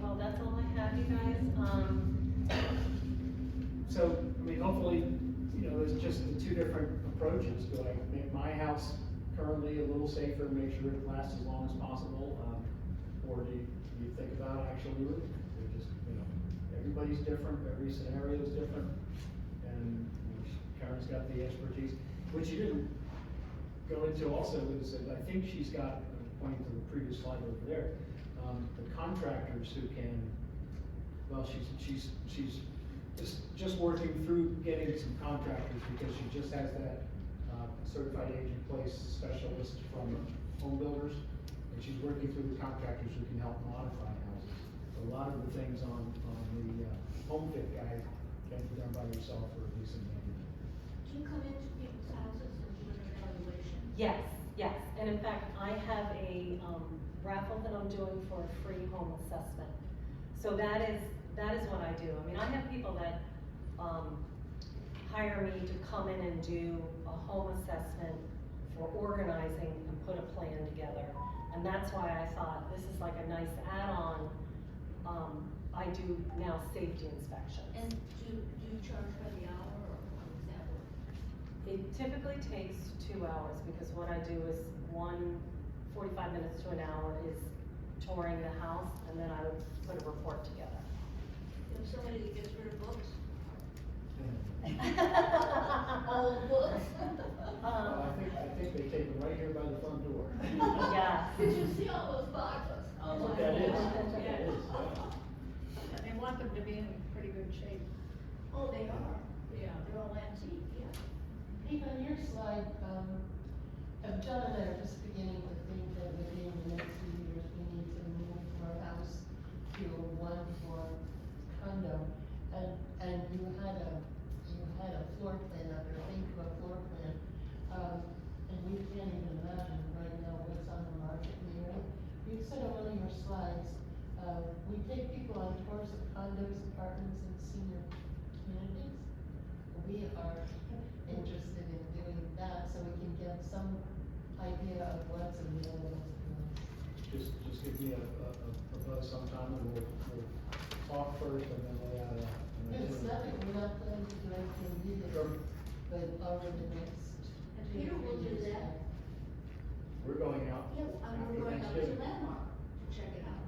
G: Well, that's all I have, you guys.
A: So, hopefully, there's just the two different approaches. Do I make my house currently a little safer, make sure it lasts as long as possible? Or do you think about actually moving? They're just, everybody's different, every scenario is different. And Karen's got the expertise, which you didn't go into also is that I think she's got, pointing to the previous slide over there, the contractors who can, she's just working through getting some contractors because she just has that certified agent place specialist from home builders, and she's working through the contractors who can help modify houses. A lot of the things on the home fit guide can be done by yourself or at least in the
B: Do you come into people's houses and do an evaluation?
G: Yes, and in fact, I have a raffle that I'm doing for a free home assessment. So that is what I do. I have people that hire me to come in and do a home assessment for organizing and put a plan together. And that's why I thought this is like a nice add-on. I do now safety inspections.
B: And do you charge by the hour, or how does that work?
G: It typically takes 2 hours because what I do is 45 minutes to an hour is touring the house, and then I would put a report together.
B: You have somebody that gets rid of books?
A: beginning.
B: Old books?
A: I think they take them right here by the front door.
G: Yeah.
B: Did you see all those boxes?
A: That's what that is.
E: Yeah.
A: That is,
E: And they want them to be in pretty good shape.
B: Oh, they are, yeah, they're all antique, yeah.
H: Pete, on your slide, John and I are just beginning to think that within the next few years, we need to move our house to a one-floor condo. And you had a floor plan up there, think of a floor plan. And we can't even imagine right now what's on the market in the area. You said on one of your slides, we take people on tours of condos, apartments, and senior communities. We are interested in doing that so we can get some idea of what's available to us.
A: Just give me a buzz sometime and we'll talk first and then lay out
H: It's nothing, we're not planning to do anything immediately, but over the next.
B: And Peter will do that.
A: We're going out.
B: Yeah,
A: after
B: we're going out to
A: Thanksgiving.
B: Landmark to check it out.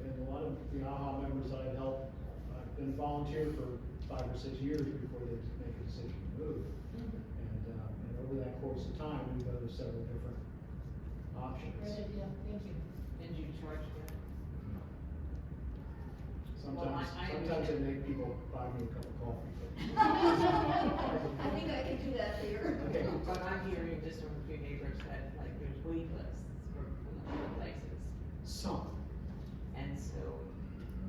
A: And a lot of the AHA members that I've helped, I've been volunteer for 5 or 6 years before they make a decision. move. And over that course of time, we go to several different options.
H: Great idea, thank you.
C: And you charge for it?
A: Sometimes,
C: I
A: sometimes they
C: understand.
A: make people buy me a cup of coffee.
B: I think I can do that here.
A: Okay.
C: But I'm hearing just from a few neighbors that like there's wait lists for places.
A: Some.
C: And so,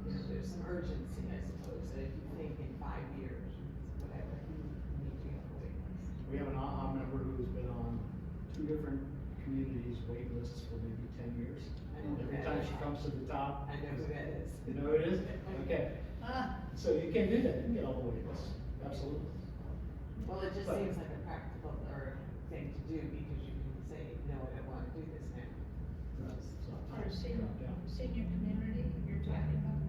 C: you know, there's some urgency, I suppose, that if you think in 5 years, whatever, you need to have a wait list.
A: We have an AHA member who's been on 2 different communities' wait lists for maybe 10 years.
C: I know who
A: Every
C: that
A: time
C: is.
A: she comes to the top.
C: I know who that is.
A: You know who it is? Okay. So you can do that, you can get all the wait lists, absolutely.
C: Well, it just
A: But-
C: seems like a practical or thing to do because you can say, no, I don't wanna do this now.
A: It's not
E: For
A: time to
E: senior,
A: drop down.
E: senior community, you're talking about?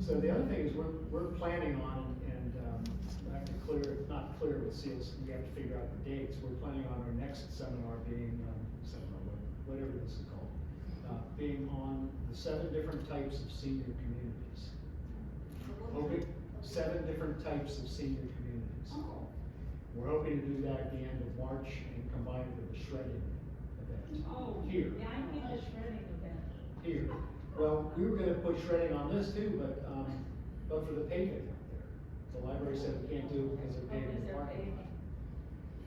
A: So the other thing is we're planning on, and, I have to not clear with seals, we have to figure out the dates. We're planning on our next seminar being, whatever this is called, being on the 7 different types of senior communities. Hoping, 7 different types of senior communities.
B: Oh.
A: We're hoping to do that at the end of March and combine it with a shredding event.
E: Oh,
A: Here.
E: yeah, I need a shredding event.
A: Here. Well, we were gonna put shredding on this too, but for the paving out there. The library said we can't do it because they're paving the parking lot.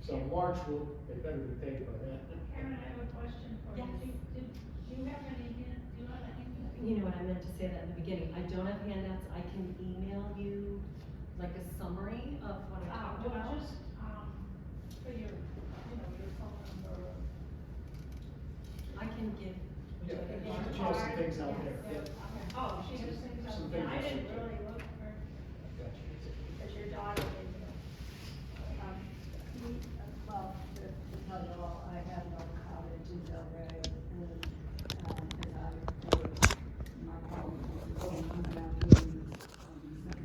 A: So March they better be paved by then.
E: Karen, I have a question for you.
G: Yes.
E: Do you have any hint, do you have any?
G: You know what, I meant to say that in the beginning, I don't have handouts, I can email you like a summary of what I talked
E: Well,
G: about.
E: just, for your, your phone number.
G: I can give.
A: Yeah,
G: like a
A: she has some
G: card.
A: things out there.
E: Yeah.
A: Yeah.
E: Oh, she has things
A: Some
E: up there.
A: things
E: I
A: out
E: didn't
A: there.
E: really